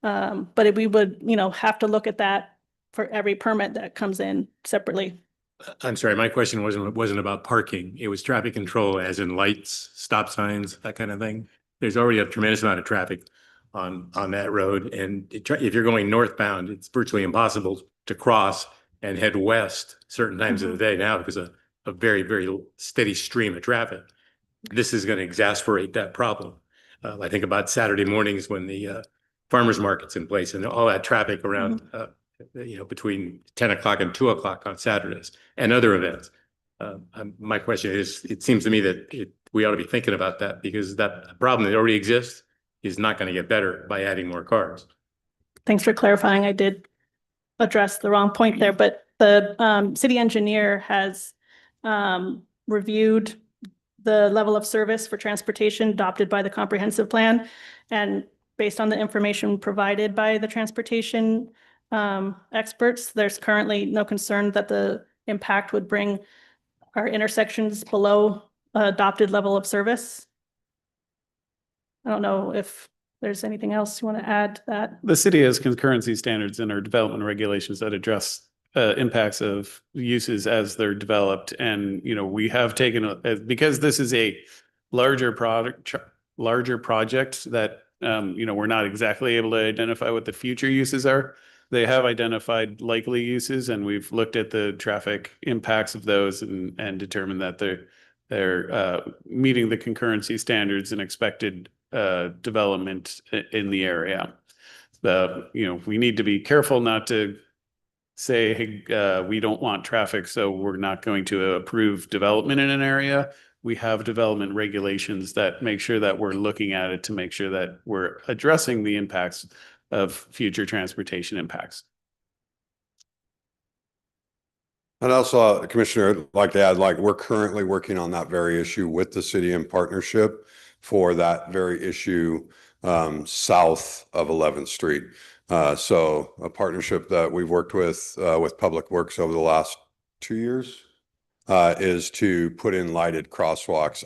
But we would, have to look at that for every permit that comes in separately. I'm sorry, my question wasn't about parking. It was traffic control as in lights, stop signs, that kind of thing. There's already a tremendous amount of traffic on that road. And if you're going northbound, it's virtually impossible to cross and head west certain times of the day now because of a very, very steady stream of traffic. This is going to exacerbate that problem. I think about Saturday mornings when the farmers market's in place and all that traffic around, between 10 o'clock and 2 o'clock on Saturdays and other events. My question is, it seems to me that we ought to be thinking about that because that problem that already exists is not going to get better by adding more cars. Thanks for clarifying. I did address the wrong point there, but the city engineer has reviewed the level of service for transportation adopted by the comprehensive plan. And based on the information provided by the transportation experts, there's currently no concern that the impact would bring our intersections below adopted level of service. I don't know if there's anything else you want to add to that. The city has concurrency standards in our development regulations that address impacts of uses as they're developed. And, we have taken, because this is a larger project that, we're not exactly able to identify what the future uses are. They have identified likely uses and we've looked at the traffic impacts of those and determined that they're meeting the concurrency standards and expected development in the area. We need to be careful not to say, hey, we don't want traffic, so we're not going to approve development in an area. We have development regulations that make sure that we're looking at it to make sure that we're addressing the impacts of future transportation impacts. And also, Commissioner, I'd like to add, we're currently working on that very issue with the city in partnership for that very issue south of 11th Street. So a partnership that we've worked with Public Works over the last 2 years is to put in lighted crosswalks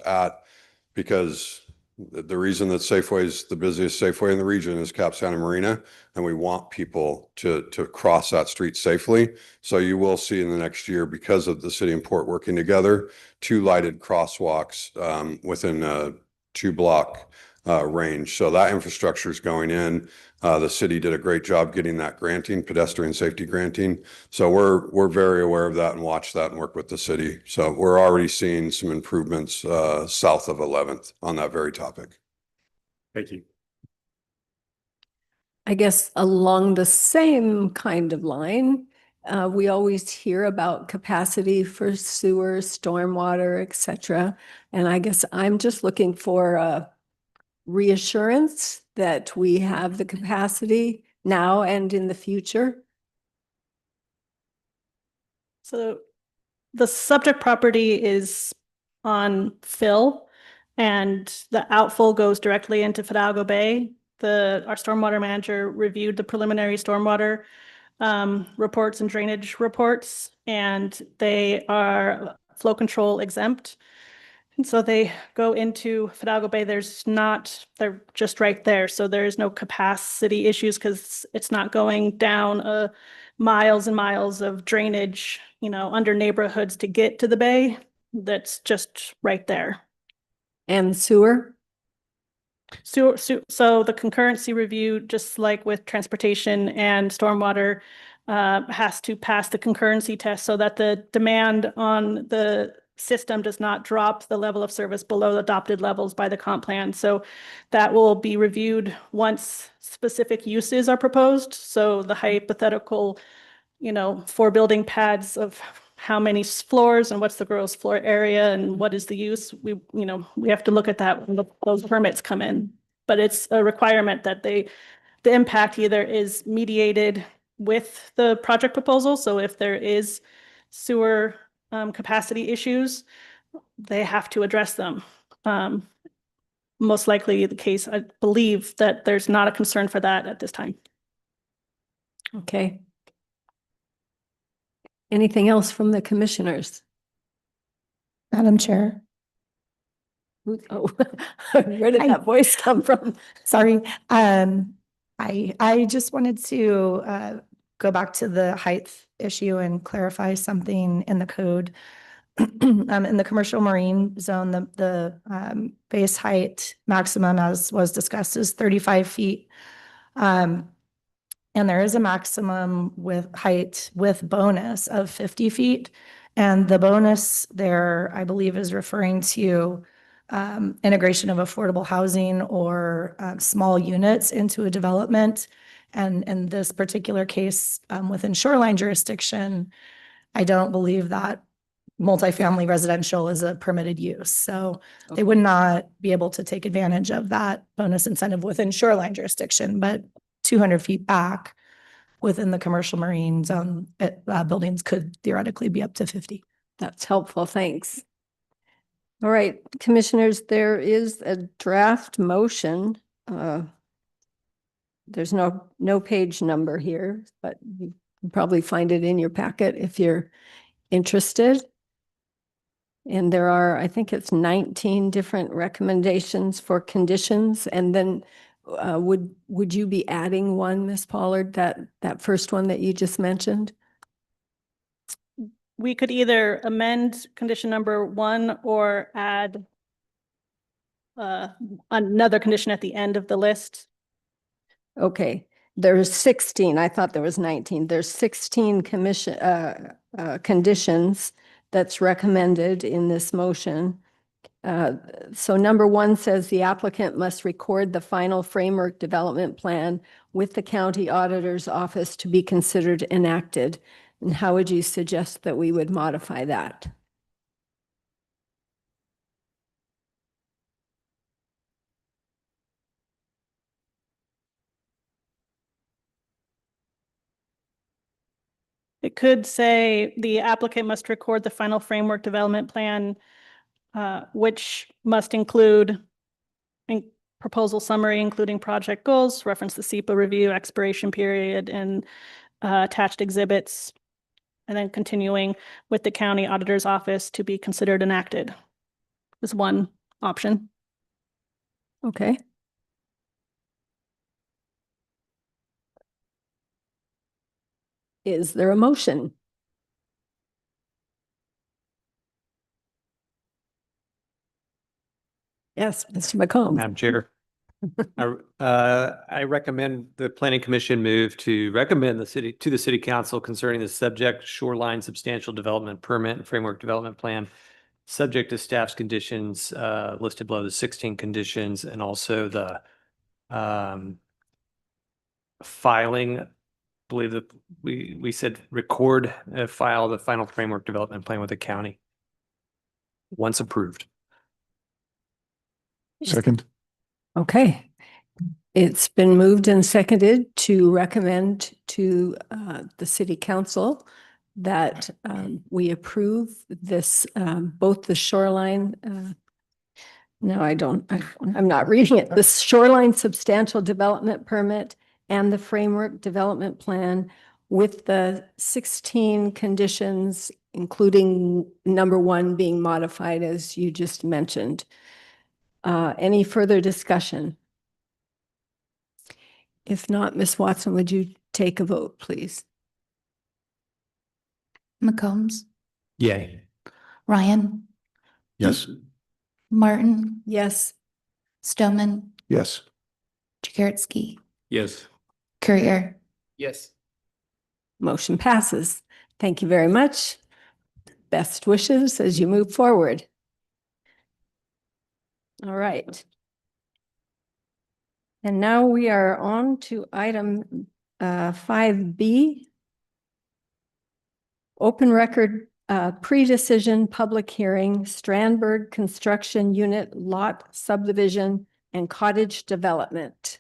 because the reason that Safeway is the busiest Safeway in the region is Cap Santa Marina, and we want people to cross that street safely. So you will see in the next year, because of the city and port working together, 2 lighted crosswalks within a 2-block range. So that infrastructure is going in. The city did a great job getting that granting, pedestrian safety granting. So we're very aware of that and watch that and work with the city. So we're already seeing some improvements south of 11th on that very topic. Thank you. I guess along the same kind of line, we always hear about capacity for sewer, stormwater, et cetera. And I guess I'm just looking for reassurance that we have the capacity now and in the future. So the subject property is on fill and the outflow goes directly into Fidalgo Bay. our stormwater manager reviewed the preliminary stormwater reports and drainage reports, and they are flow control exempt. And so they go into Fidalgo Bay. They're just right there. So there's no capacity issues because it's not going down miles and miles of drainage, under neighborhoods to get to the bay. That's just right there. And sewer? So the concurrency review, just like with transportation and stormwater, has to pass the concurrency test so that the demand on the system does not drop the level of service below the adopted levels by the comp plan. So that will be reviewed once specific uses are proposed. So the hypothetical, 4 building pads of how many floors and what's the gross floor area and what is the use. We have to look at that when those permits come in. But it's a requirement that the impact either is mediated with the project proposal. So if there is sewer capacity issues, they have to address them. Most likely the case, I believe that there's not a concern for that at this time. Okay. Anything else from the commissioners? Madam Chair. Oh, where did that voice come from? Sorry. I just wanted to go back to the height issue and clarify something in the code. In the commercial marine zone, the base height maximum, as was discussed, is 35 feet. And there is a maximum with height with bonus of 50 feet. And the bonus there, I believe, is referring to integration of affordable housing or small units into a development. And in this particular case, within shoreline jurisdiction, I don't believe that multifamily residential is a permitted use. So they would not be able to take advantage of that bonus incentive within shoreline jurisdiction, but 200 feet back within the commercial marine zone, buildings could theoretically be up to 50. That's helpful. Thanks. All right, commissioners, there is a draft motion. There's no page number here, but you can probably find it in your packet if you're interested. And there are, I think it's 19 different recommendations for conditions. And then would you be adding one, Ms. Pollard, that first one that you just mentioned? We could either amend condition number 1 or add another condition at the end of the list. Okay, there's 16. I thought there was 19. There's 16 conditions that's recommended in this motion. So number 1 says the applicant must record the final framework development plan with the county auditor's office to be considered enacted. And how would you suggest that we would modify that? It could say the applicant must record the final framework development plan, which must include proposal summary, including project goals, reference the SEPA review, expiration period, and attached exhibits, and then continuing with the county auditor's office to be considered enacted is one option. Okay. Is there a motion? Yes, Mr. McComb. Madam Chair. I recommend the Planning Commission move to recommend to the City Council concerning the subject shoreline substantial development permit and framework development plan, subject to staff's conditions listed below, the 16 conditions, and also the filing. I believe that we said record, file the final framework development plan with the county once approved. Second. Okay. It's been moved and seconded to recommend to the city council that we approve this, both the shoreline No, I don't. I'm not reading it. The shoreline substantial development permit and the framework development plan with the 16 conditions, including number 1 being modified as you just mentioned. Any further discussion? If not, Ms. Watson, would you take a vote, please? McCombs, Yay. Ryan, Yes. Martin, Yes. Stoneman, Yes. Jagerski, Yes. Courier. Yes. Motion passes. Thank you very much. Best wishes as you move forward. All right. And now we are on to item 5B. Open record pre-decision public hearing, Strandberg Construction Unit Lot Subdivision and Cottage Development.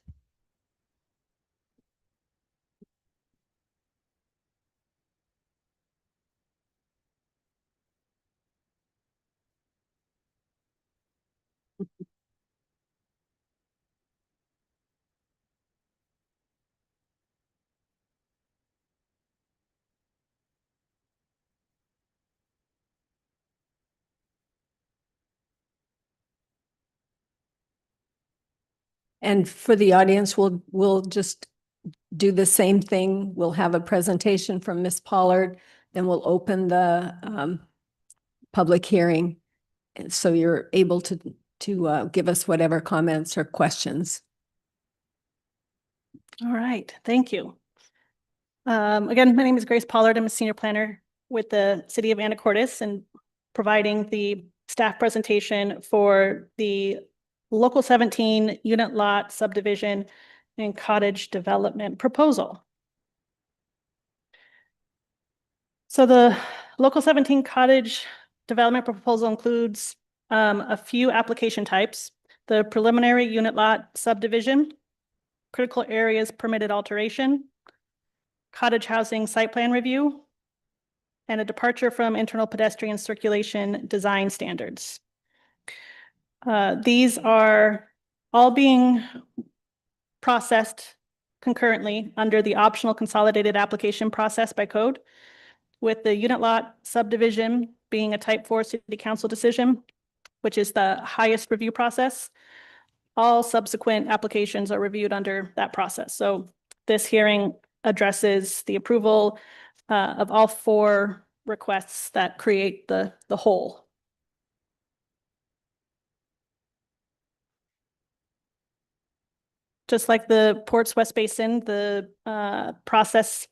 And for the audience, we'll just do the same thing. We'll have a presentation from Ms. Pollard, then we'll open the public hearing. And so you're able to give us whatever comments or questions. All right, thank you. Again, my name is Grace Pollard. I'm a senior planner with the city of Anacortes and providing the staff presentation for the Local 17 unit lot subdivision and cottage development proposal. So the Local 17 cottage development proposal includes a few application types: the preliminary unit lot subdivision, critical areas permitted alteration, cottage housing site plan review, and a departure from internal pedestrian circulation design standards. These are all being processed concurrently under the optional consolidated application process by code, with the unit lot subdivision being a type 4 city council decision, which is the highest review process. All subsequent applications are reviewed under that process. So this hearing addresses the approval of all 4 requests that create the whole. Just like the Ports West Basin, the process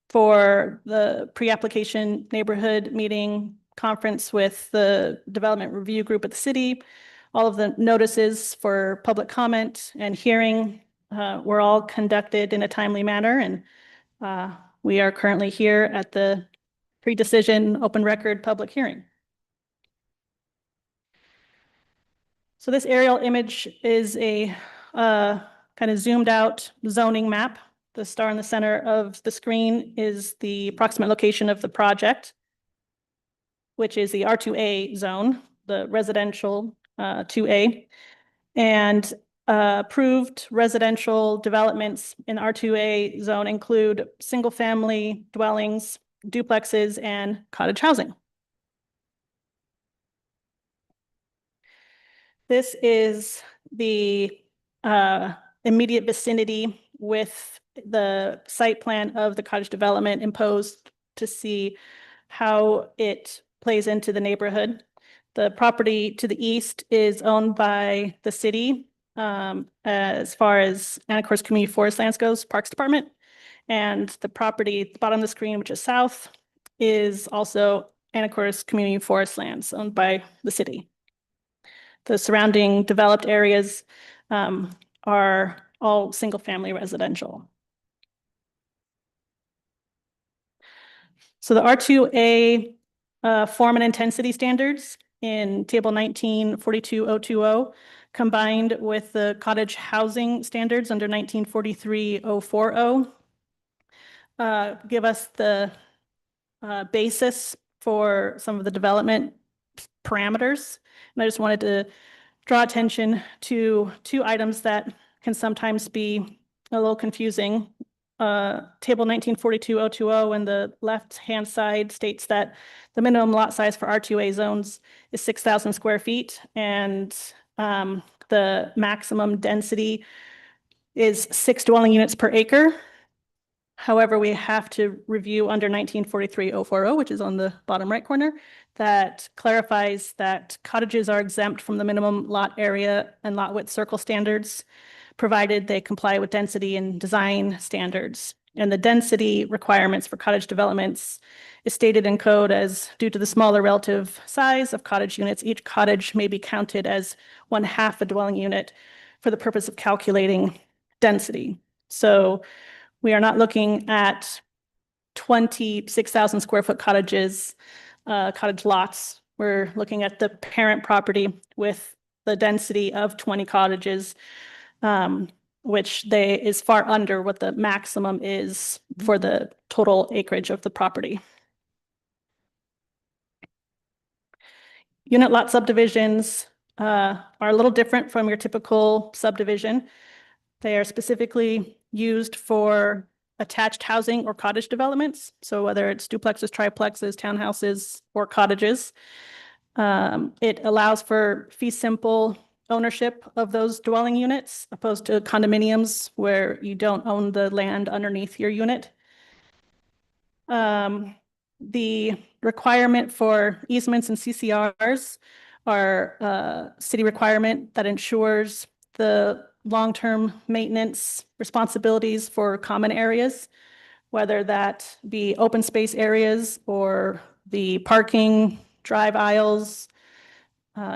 for the pre-application neighborhood meeting conference with the development review group at the city, all of the notices for public comment and hearing were all conducted in a timely manner. And we are currently here at the pre-decision open record public hearing. So this aerial image is a kind of zoomed out zoning map. The star in the center of the screen is the approximate location of the project, which is the R2A zone, the residential 2A. And approved residential developments in R2A zone include single-family dwellings, duplexes, and cottage housing. This is the immediate vicinity with the site plan of the cottage development imposed to see how it plays into the neighborhood. The property to the east is owned by the city as far as Anacortes Community Forest Lands goes, Parks Department. And the property at the bottom of the screen, which is south, is also Anacortes Community Forest Lands owned by the city. The surrounding developed areas are all single-family residential. So the R2A form and intensity standards in table 1942-020 combined with the cottage housing standards under 1943-040 give us the basis for some of the development parameters. And I just wanted to draw attention to two items that can sometimes be a little confusing. Table 1942-020 and the left-hand side states that the minimum lot size for R2A zones is 6,000 square feet, and the maximum density is 6 dwelling units per acre. However, we have to review under 1943-040, which is on the bottom right corner, that clarifies that cottages are exempt from the minimum lot area and lot width circle standards, provided they comply with density and design standards. And the density requirements for cottage developments is stated in code as, due to the smaller relative size of cottage units, each cottage may be counted as 1/2 a dwelling unit for the purpose of calculating density. So we are not looking at 26,000 square foot cottages, cottage lots. We're looking at the parent property with the density of 20 cottages, which is far under what the maximum is for the total acreage of the property. Unit lot subdivisions are a little different from your typical subdivision. They are specifically used for attached housing or cottage developments. So whether it's duplexes, triplexes, townhouses, or cottages, it allows for fee simple ownership of those dwelling units, opposed to condominiums where you don't own the land underneath your unit. The requirement for easements and CCRs are a city requirement that ensures the long-term maintenance responsibilities for common areas, whether that be open space areas or the parking, drive aisles,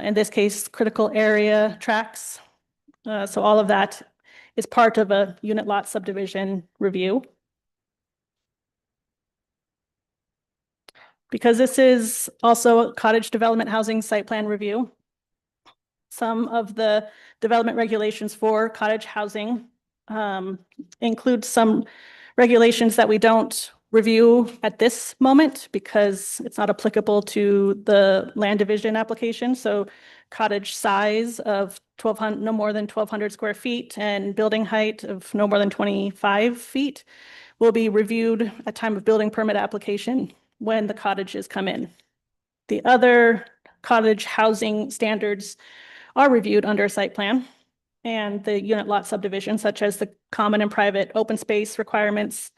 in this case, critical area tracks. So all of that is part of a unit lot subdivision review. Because this is also a cottage development housing site plan review, some of the development regulations for cottage housing include some regulations that we don't review at this moment because it's not applicable to the land division application. So cottage size of 1,200, no more than 1,200 square feet, and building height of no more than 25 feet will be reviewed at time of building permit application when the cottages come in. The other cottage housing standards are reviewed under a site plan, and the unit lot subdivision, such as the common and private open space requirements,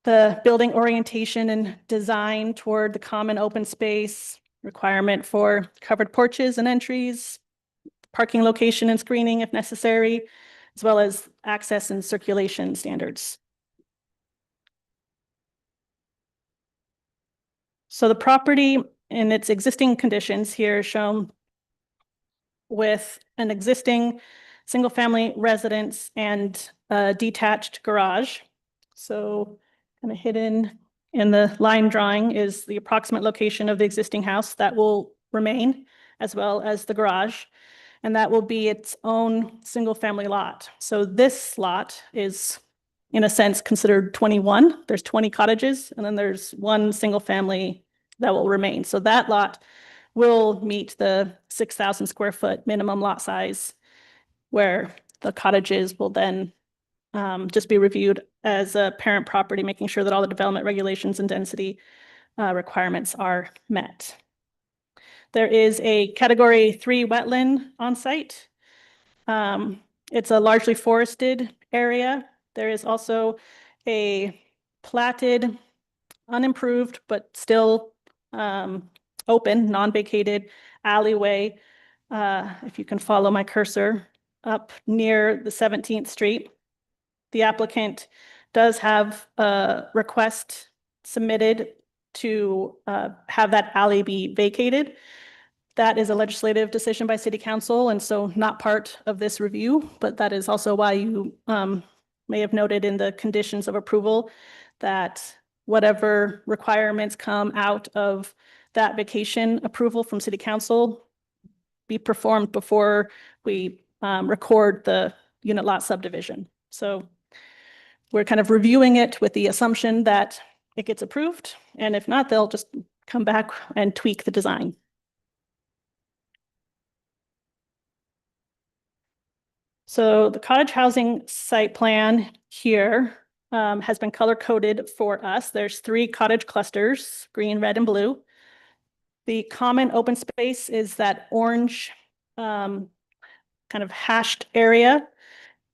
the building orientation and design toward the common open space, requirement for covered porches and entries, parking location and screening if necessary, as well as access and circulation standards. So the property in its existing conditions here is shown with an existing single-family residence and a detached garage. So kind of hidden in the line drawing is the approximate location of the existing house that will remain, as well as the garage. And that will be its own single-family lot. So this lot is, in a sense, considered 21. There's 20 cottages, and then there's one single family that will remain. So that lot will meet the 6,000 square foot minimum lot size, where the cottages will then just be reviewed as a parent property, making sure that all the development regulations and density requirements are met. There is a Category 3 wetland on site. It's a largely forested area. There is also a platted, unimproved, but still open, non-vacated alleyway. If you can follow my cursor up near the 17th Street. The applicant does have a request submitted to have that alley be vacated. That is a legislative decision by City Council, and so not part of this review, but that is also why you may have noted in the conditions of approval that whatever requirements come out of that vacation approval from City Council be performed before we record the unit lot subdivision. So we're kind of reviewing it with the assumption that it gets approved, and if not, they'll just come back and tweak the design. So the cottage housing site plan here has been color coded for us. There's 3 cottage clusters, green, red, and blue. The common open space is that orange kind of hashed area.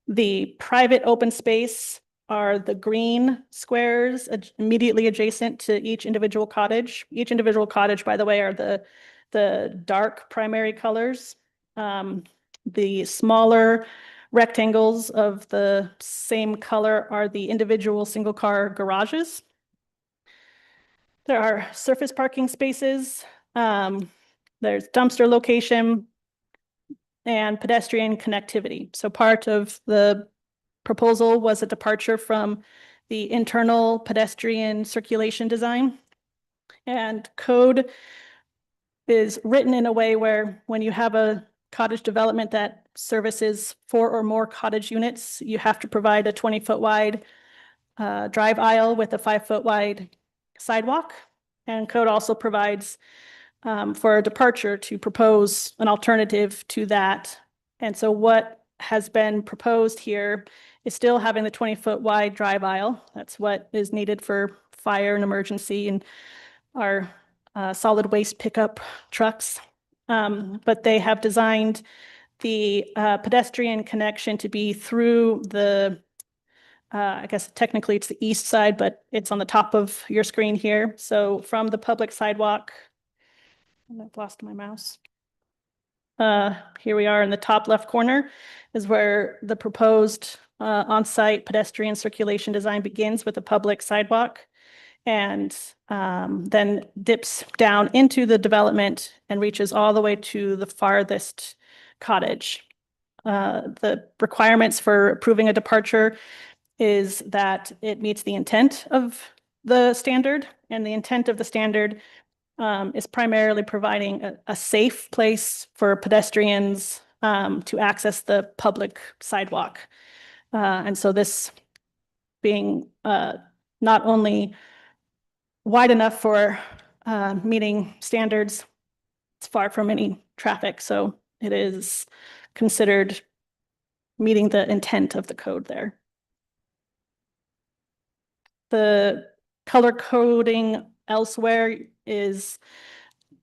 The private open space are the green squares immediately adjacent to each individual cottage. Each individual cottage, by the way, are the dark primary colors. The smaller rectangles of the same color are the individual single car garages. There are surface parking spaces. There's dumpster location and pedestrian connectivity. So part of the proposal was a departure from the internal pedestrian circulation design. And code is written in a way where when you have a cottage development that services 4 or more cottage units, you have to provide a 20-foot wide drive aisle with a 5-foot wide sidewalk. And code also provides for a departure to propose an alternative to that. And so what has been proposed here is still having the 20-foot wide drive aisle. That's what is needed for fire and emergency and our solid waste pickup trucks. But they have designed the pedestrian connection to be through the I guess technically it's the east side, but it's on the top of your screen here. So from the public sidewalk, and I've lost my mouse. Here we are in the top left corner is where the proposed on-site pedestrian circulation design begins with a public sidewalk and then dips down into the development and reaches all the way to the farthest cottage. The requirements for approving a departure is that it meets the intent of the standard, and the intent of the standard is primarily providing a safe place for pedestrians to access the public sidewalk. And so this being not only wide enough for meeting standards, it's far from any traffic, so it is considered meeting the intent of the code there. The color coding elsewhere is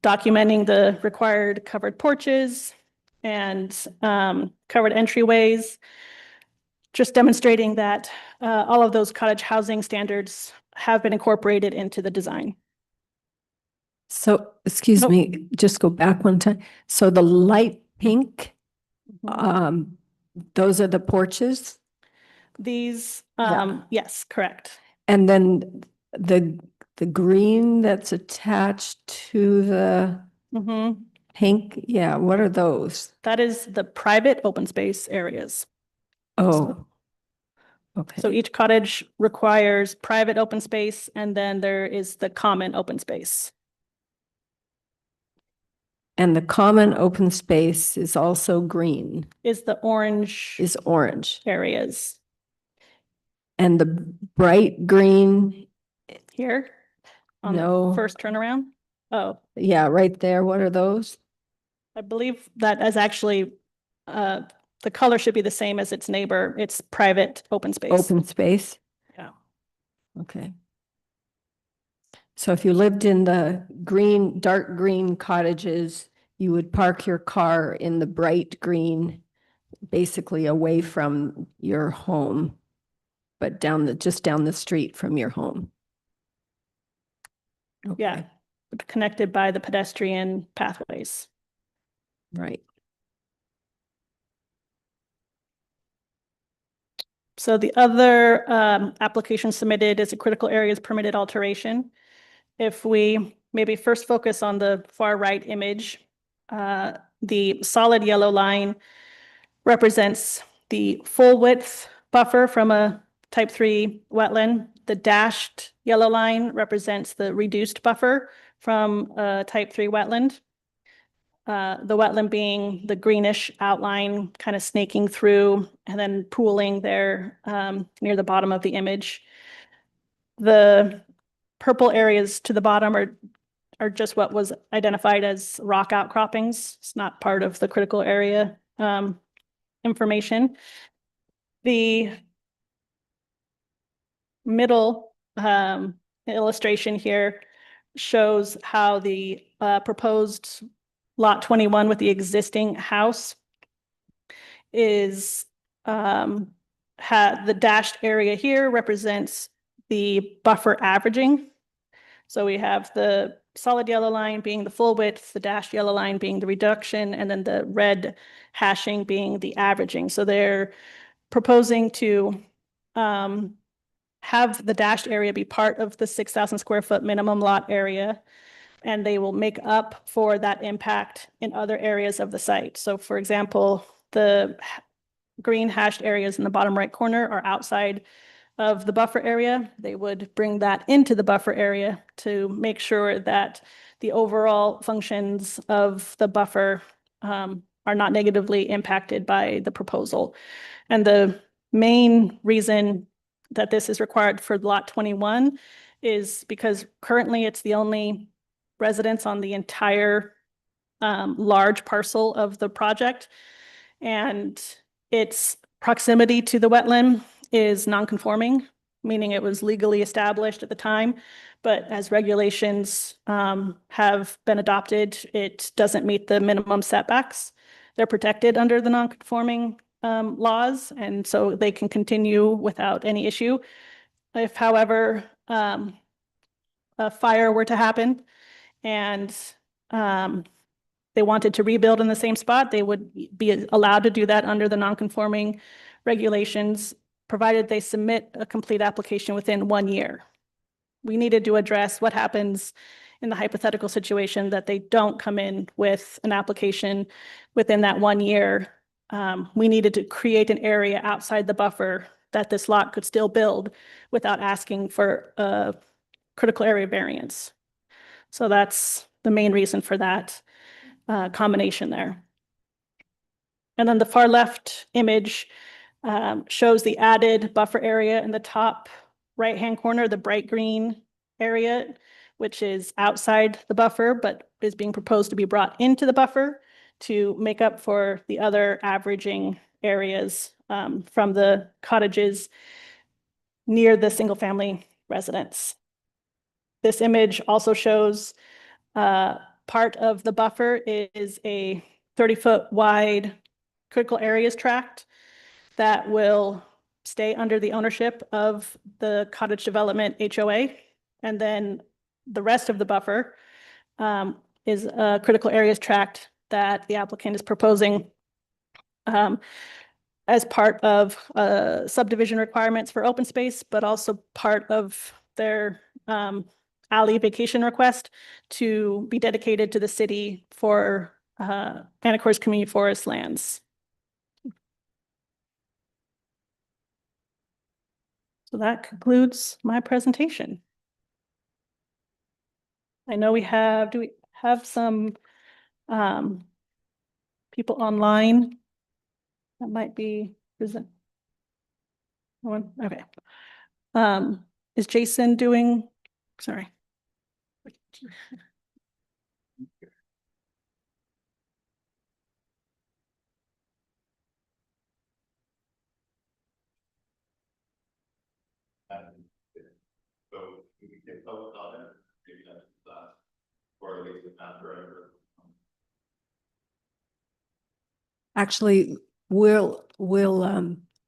documenting the required covered porches and covered entryways, just demonstrating that all of those cottage housing standards have been incorporated into the design. So, excuse Nope. me, just go back one time. So the light pink, those are the porches? These, Yeah. yes, correct. And then the green that's attached to the Mhm. pink, yeah, what are those? That is the private open space areas. Oh, okay. So each cottage requires private open space, and then there is the common open space. And the common open space is also green, Is the orange is orange. areas And the bright green, here on No. the first turnaround. Oh, yeah, right there, what are those? I believe that is actually, the color should be the same as its neighbor. It's private open space. Open space? Yeah. Okay. So if you lived in the green, dark green cottages, you would park your car in the bright green, basically away from your home, but just down the street from your home. Yeah, Okay, but connected by the pedestrian pathways. right. So the other application submitted is a critical areas permitted alteration. If we maybe first focus on the far right image, the solid yellow line represents the full width buffer from a type 3 wetland. The dashed yellow line represents the reduced buffer from a type 3 wetland. The wetland being the greenish outline kind of snaking through and then pooling there near the bottom of the image. The purple areas to the bottom are just what was identified as rock outcroppings. It's not part of the critical area information. The middle illustration here shows how the proposed lot 21 with the existing house is the dashed area here represents the buffer averaging. So we have the solid yellow line being the full width, the dashed yellow line being the reduction, and then the red hashing being the averaging. So they're proposing to have the dashed area be part of the 6,000 square foot minimum lot area, and they will make up for that impact in other areas of the site. So for example, the green hashed areas in the bottom right corner are outside of the buffer area. They would bring that into the buffer area to make sure that the overall functions of the buffer are not negatively impacted by the proposal. And the main reason that this is required for lot 21 is because currently it's the only residence on the entire large parcel of the project. And its proximity to the wetland is non-conforming, meaning it was legally established at the time, but as regulations have been adopted, it doesn't meet the minimum setbacks. They're protected under the non-conforming laws, and so they can continue without any issue. If, however, a fire were to happen and they wanted to rebuild in the same spot, they would be allowed to do that under the non-conforming regulations, provided they submit a complete application within 1 year. We needed to address what happens in the hypothetical situation that they don't come in with an application within that 1 year. We needed to create an area outside the buffer that this lot could still build without asking for a critical area variance. So that's the main reason for that combination there. And then the far left image shows the added buffer area in the top right-hand corner, the bright green area, which is outside the buffer, but is being proposed to be brought into the buffer to make up for the other averaging areas from the cottages near the single-family residence. This image also shows part of the buffer is a 30-foot wide critical areas tract that will stay under the ownership of the cottage development HOA. And then the rest of the buffer is a critical areas tract that the applicant is proposing as part of subdivision requirements for open space, but also part of their alley vacation request to be dedicated to the city for Anacortes Community Forest lands. So that concludes my presentation. I know we have, do we have some people online that might be present? One, okay. Is Jason doing, sorry. So we can get public comment, maybe that's or at least not forever. Actually, we'll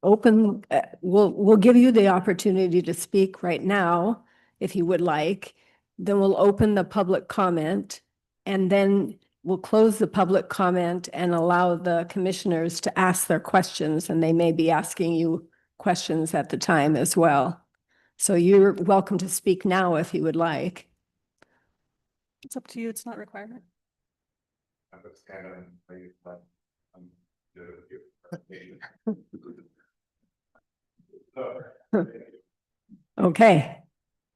open, we'll give you the opportunity to speak right now, if you would like. Then we'll open the public comment, and then we'll close the public comment and allow the commissioners to ask their questions, and they may be asking you questions at the time as well. So you're welcome to speak now if you would like. It's up to you. It's not required. Okay.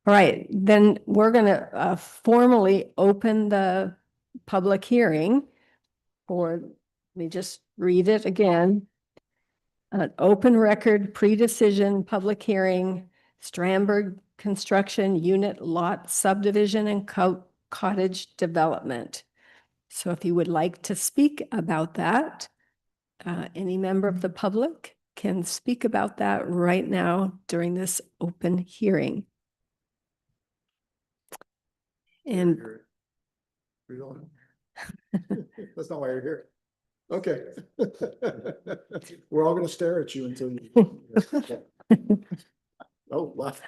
All right, then we're going to formally open the public hearing for, let me just read it again. An open record pre-decision public hearing, Strandberg Construction Unit Lot Subdivision and Cottage Development. So if you would like to speak about that, any member of the public can speak about that right now during this open hearing. And That's not why you're here. Okay. We're all gonna stare at you until you. Oh, left.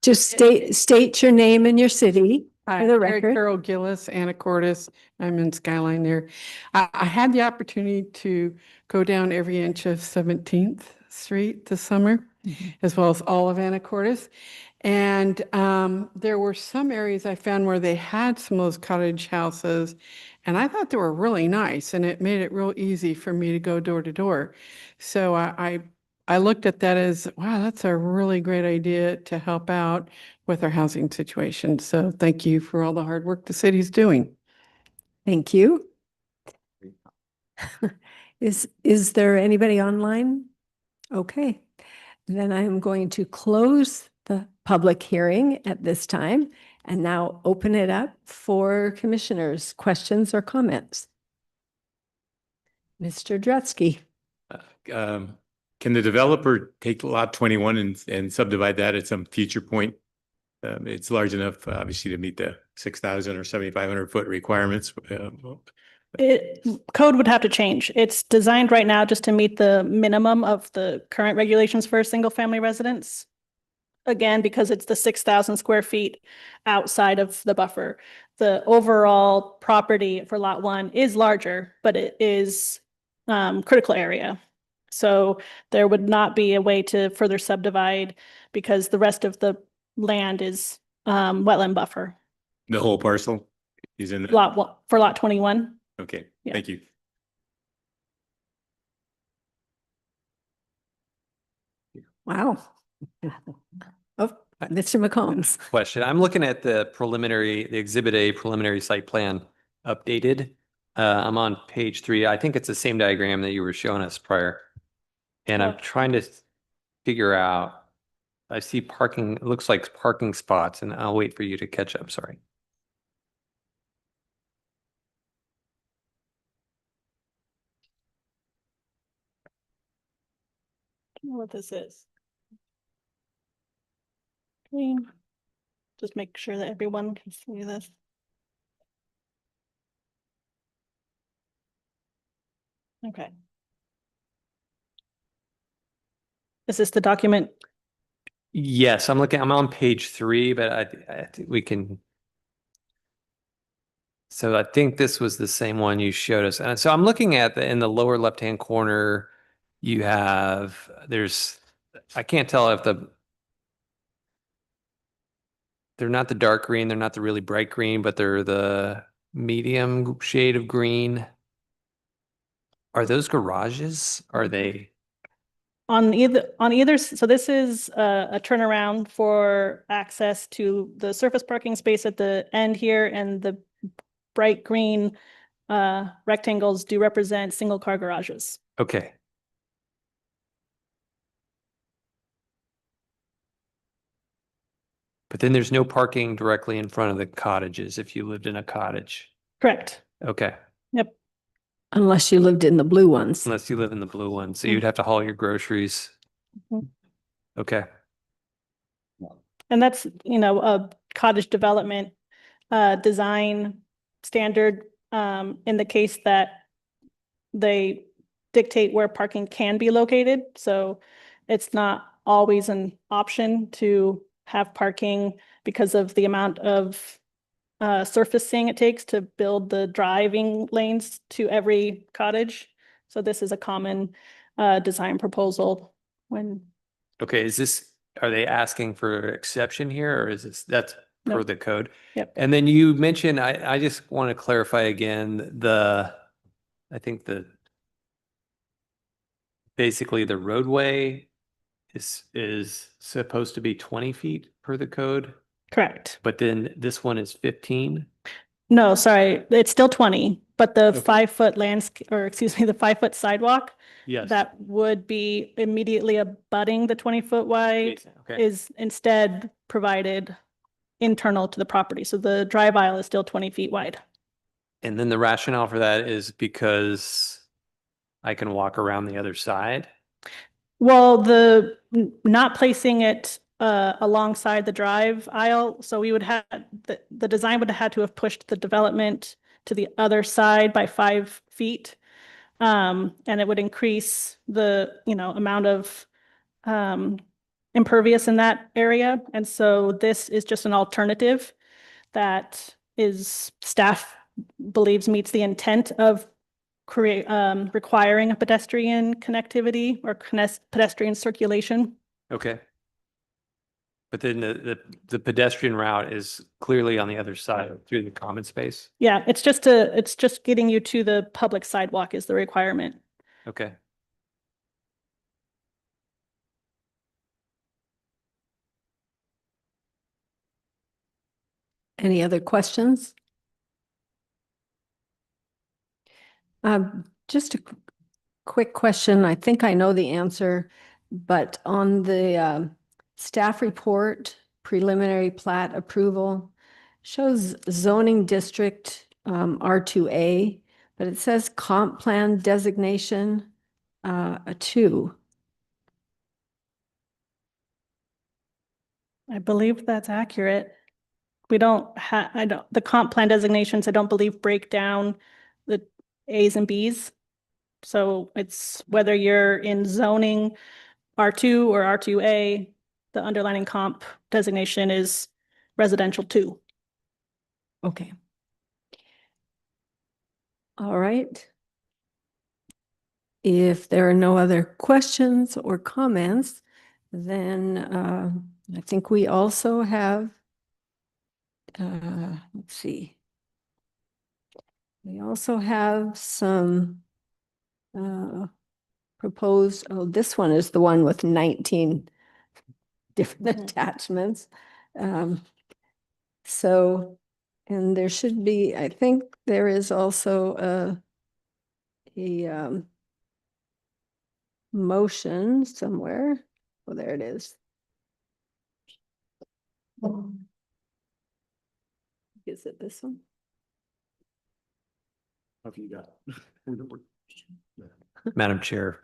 just state your name and your city for the record. Carol Gillis, Anacortes. I'm in Skyline there. I had the opportunity to go down every inch of 17th Street this summer, as well as all of Anacortes. And there were some areas I found where they had some of those cottage houses, and I thought they were really nice, and it made it real easy for me to go door to door. So I looked at that as, wow, that's a really great idea to help out with our housing situation. So thank you for all the hard work the city's doing. Thank you. Is there anybody online? Okay, then I'm going to close the public hearing at this time and now open it up for commissioners' questions or comments. Mr. Drutsky. Can the developer take lot 21 and subdivide that at some future point? It's large enough, obviously, to meet the 6,000 or 7,500 foot requirements. Code would have to change. It's designed right now just to meet the minimum of the current regulations for a single family residence. Again, because it's the 6,000 square feet outside of the buffer. The overall property for lot 1 is larger, but it is critical area. So there would not be a way to further subdivide because the rest of the land is wetland buffer. The whole parcel is in For lot 21. Okay, Yeah. thank you. Wow. Oh, Mr. McCombs. Question. I'm looking at the Exhibit A preliminary site plan updated. I'm on page 3. I think it's the same diagram that you were showing us prior. And I'm trying to figure out, I see parking, it looks like parking spots, and I'll wait for you to catch up. Sorry. I don't know what this is. Okay. Just make sure that everyone can see this. Okay. Is this the document? Yes, I'm on page 3, but I think we can. So I think this was the same one you showed us. And so I'm looking at in the lower left-hand corner, you have, I can't tell if they're not the dark green, they're not the really bright green, but they're the medium shade of green. Are those garages? Are they? On either, so this is a turnaround for access to the surface parking space at the end here, and the bright green rectangles do represent single car garages. Okay. But then there's no parking directly in front of the cottages if you lived in a cottage. Correct. Okay. Yep. Unless you lived in the blue ones. Unless you live in the blue one. So you'd have to haul your groceries. Mhm. Okay. And that's, a cottage development design standard in the case that they dictate where parking can be located. So it's not always an option to have parking because of the amount of surfacing it takes to build the driving lanes to every cottage. So this is a common design proposal when. Okay, are they asking for exception here, or that's per Nope. the code? Yep. And then you mentioned, I just want to clarify again, I think basically the roadway is supposed to be 20 feet per the code, Correct. but then this one is 15? No, sorry, it's still 20, but the Okay. 5-foot the 5-foot sidewalk Yes. that would be immediately abutting the 20-foot wide Okay. is instead provided internal to the property. So the drive aisle is still 20 feet wide. And then the rationale for that is because I can walk around the other side. Well, not placing it alongside the drive aisle, so we would have, the design would have had to have pushed the development to the other side by 5 feet. And it would increase the, amount of impervious in that area. And so this is just an alternative that staff believes meets the intent of requiring a pedestrian connectivity or pedestrian circulation. Okay. But then the pedestrian route is clearly on the other side through the common space. Yeah, it's just getting you to the public sidewalk is the requirement. Okay. Any other questions? Just a quick question. I think I know the answer, but on the staff report, preliminary plat approval shows zoning district R2A, but it says comp plan designation a 2. I believe that's accurate. We don't have, the comp plan designations, I don't believe break down the A's and B's. So it's whether you're in zoning R2 or R2A, the underlining comp designation is residential 2. Okay. All right. If there are no other questions or comments, then I think we also have, let's see. We also have some proposed, this one is the one with 19 different attachments. So, and there should be, I think there is also a motion somewhere. Oh, there it is. Is it this one? Have you got? Madam Chair.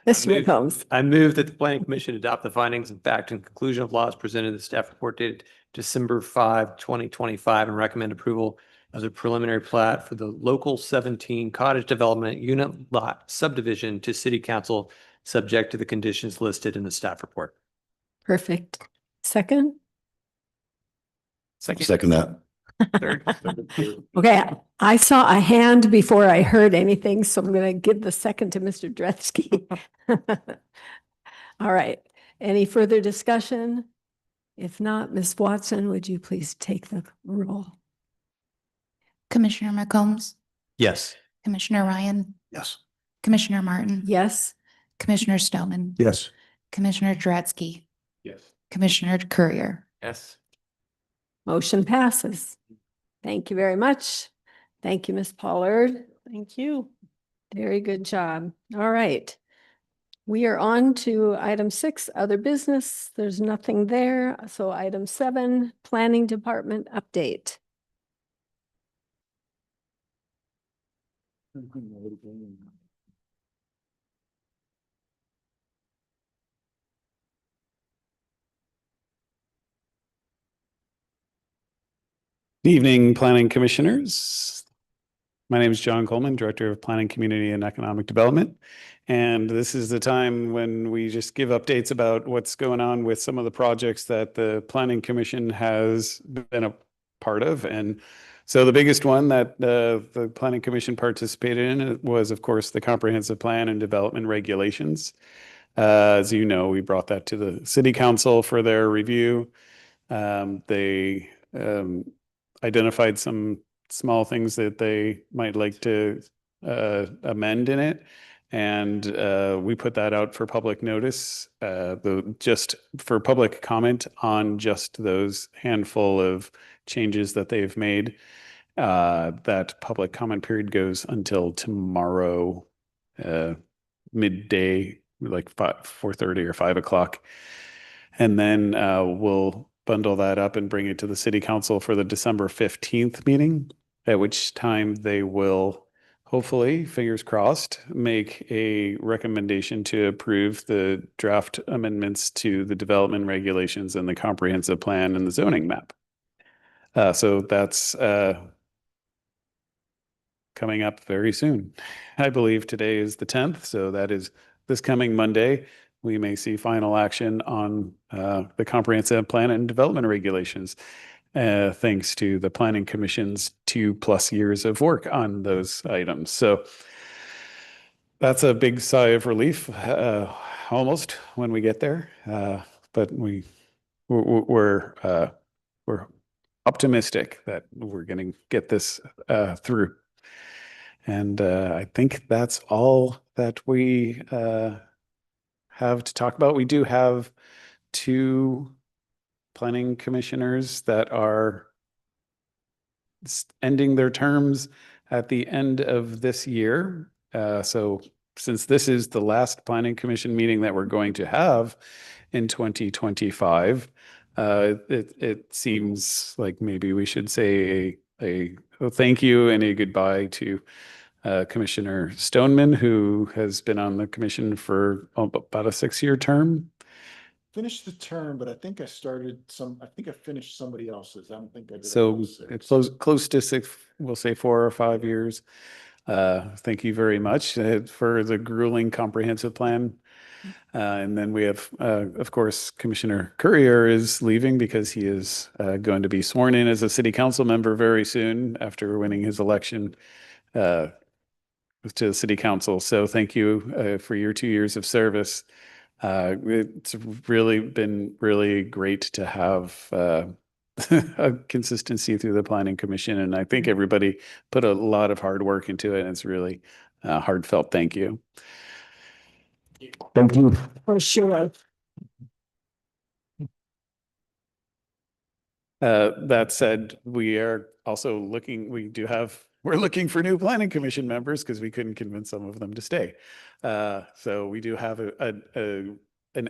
Mr. McCombs. I move that the planning commission adopt the findings and fact and conclusion of laws presented in the staff report dated December 5, 2025, and recommend approval of the preliminary plat for the local 17 cottage development unit lot subdivision to city council, subject to the conditions listed in the staff report. Perfect. Second? Second that. Third. Okay, I saw a hand before I heard anything, so I'm going to give the second to Mr. Dretsky. All right, any further discussion? If not, Ms. Watson, would you please take the roll? Commissioner McCombs, Yes. Commissioner Ryan, Yes. Commissioner Martin, Yes. Commissioner Stoneman, Yes. Commissioner Dretsky, Yes. Commissioner Courier. Yes. Motion passes. Thank you very much. Thank you, Ms. Pollard. Thank you. Very good job. All right. We are on to item 6, other business. There's nothing there. So item 7, planning department update. Good evening, planning commissioners. My name is John Coleman, Director of Planning, Community and Economic Development. And this is the time when we just give updates about what's going on with some of the projects that the Planning Commission has been a part of. And so the biggest one that the Planning Commission participated in was, of course, the Comprehensive Plan and Development Regulations. As you know, we brought that to the City Council for their review. They identified some small things that they might like to amend in it. And we put that out for public notice, just for public comment on just those handful of changes that they've made. That public comment period goes until tomorrow, midday, like 4:30 or 5 o'clock. And then we'll bundle that up and bring it to the city council for the December 15th meeting, at which time they will hopefully, fingers crossed, make a recommendation to approve the draft amendments to the development regulations and the comprehensive plan and the zoning map. So that's coming up very soon. I believe today is the 10th, so that is this coming Monday. We may see final action on the comprehensive plan and development regulations, thanks to the Planning Commission's 2+ years of work on those items. So that's a big sigh of relief, almost when we get there. But we're optimistic that we're going to get this through. And I think that's all that we have to talk about. We do have 2 planning commissioners that are ending their terms at the end of this year. So since this is the last planning commission meeting that we're going to have in 2025, it seems like maybe we should say a thank you and a goodbye to Commissioner Stoneman, who has been on the commission for about a 6-year term. Finished the term, but I think I finished somebody else's. I don't think I did. So it's close to 6, we'll say 4 or 5 years. Thank you very much for the grueling comprehensive plan. And then we have, of course, Commissioner Courier is leaving because he is going to be sworn in as a city council member very soon after winning his election to the city council. So thank you for your 2 years of service. It's really been really great to have a consistency through the planning commission. And I think everybody put a lot of hard work into it. And it's really heartfelt. Thank you. Thank you. For sure. That said, we are also looking, we're looking for new planning commission members because we couldn't convince some of them to stay. So we do have an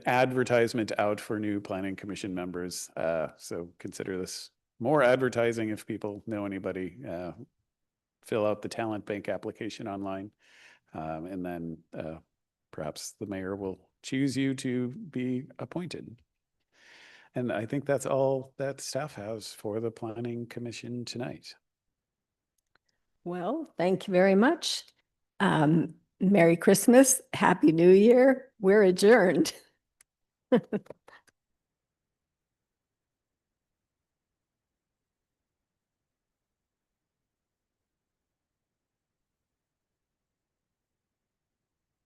advertisement out for new planning commission members. So consider this more advertising if people know anybody. Fill out the talent bank application online. And then perhaps the mayor will choose you to be appointed. And I think that's all that staff has for the Planning Commission tonight. Well, thank you very much. Merry Christmas, Happy New Year. We're adjourned.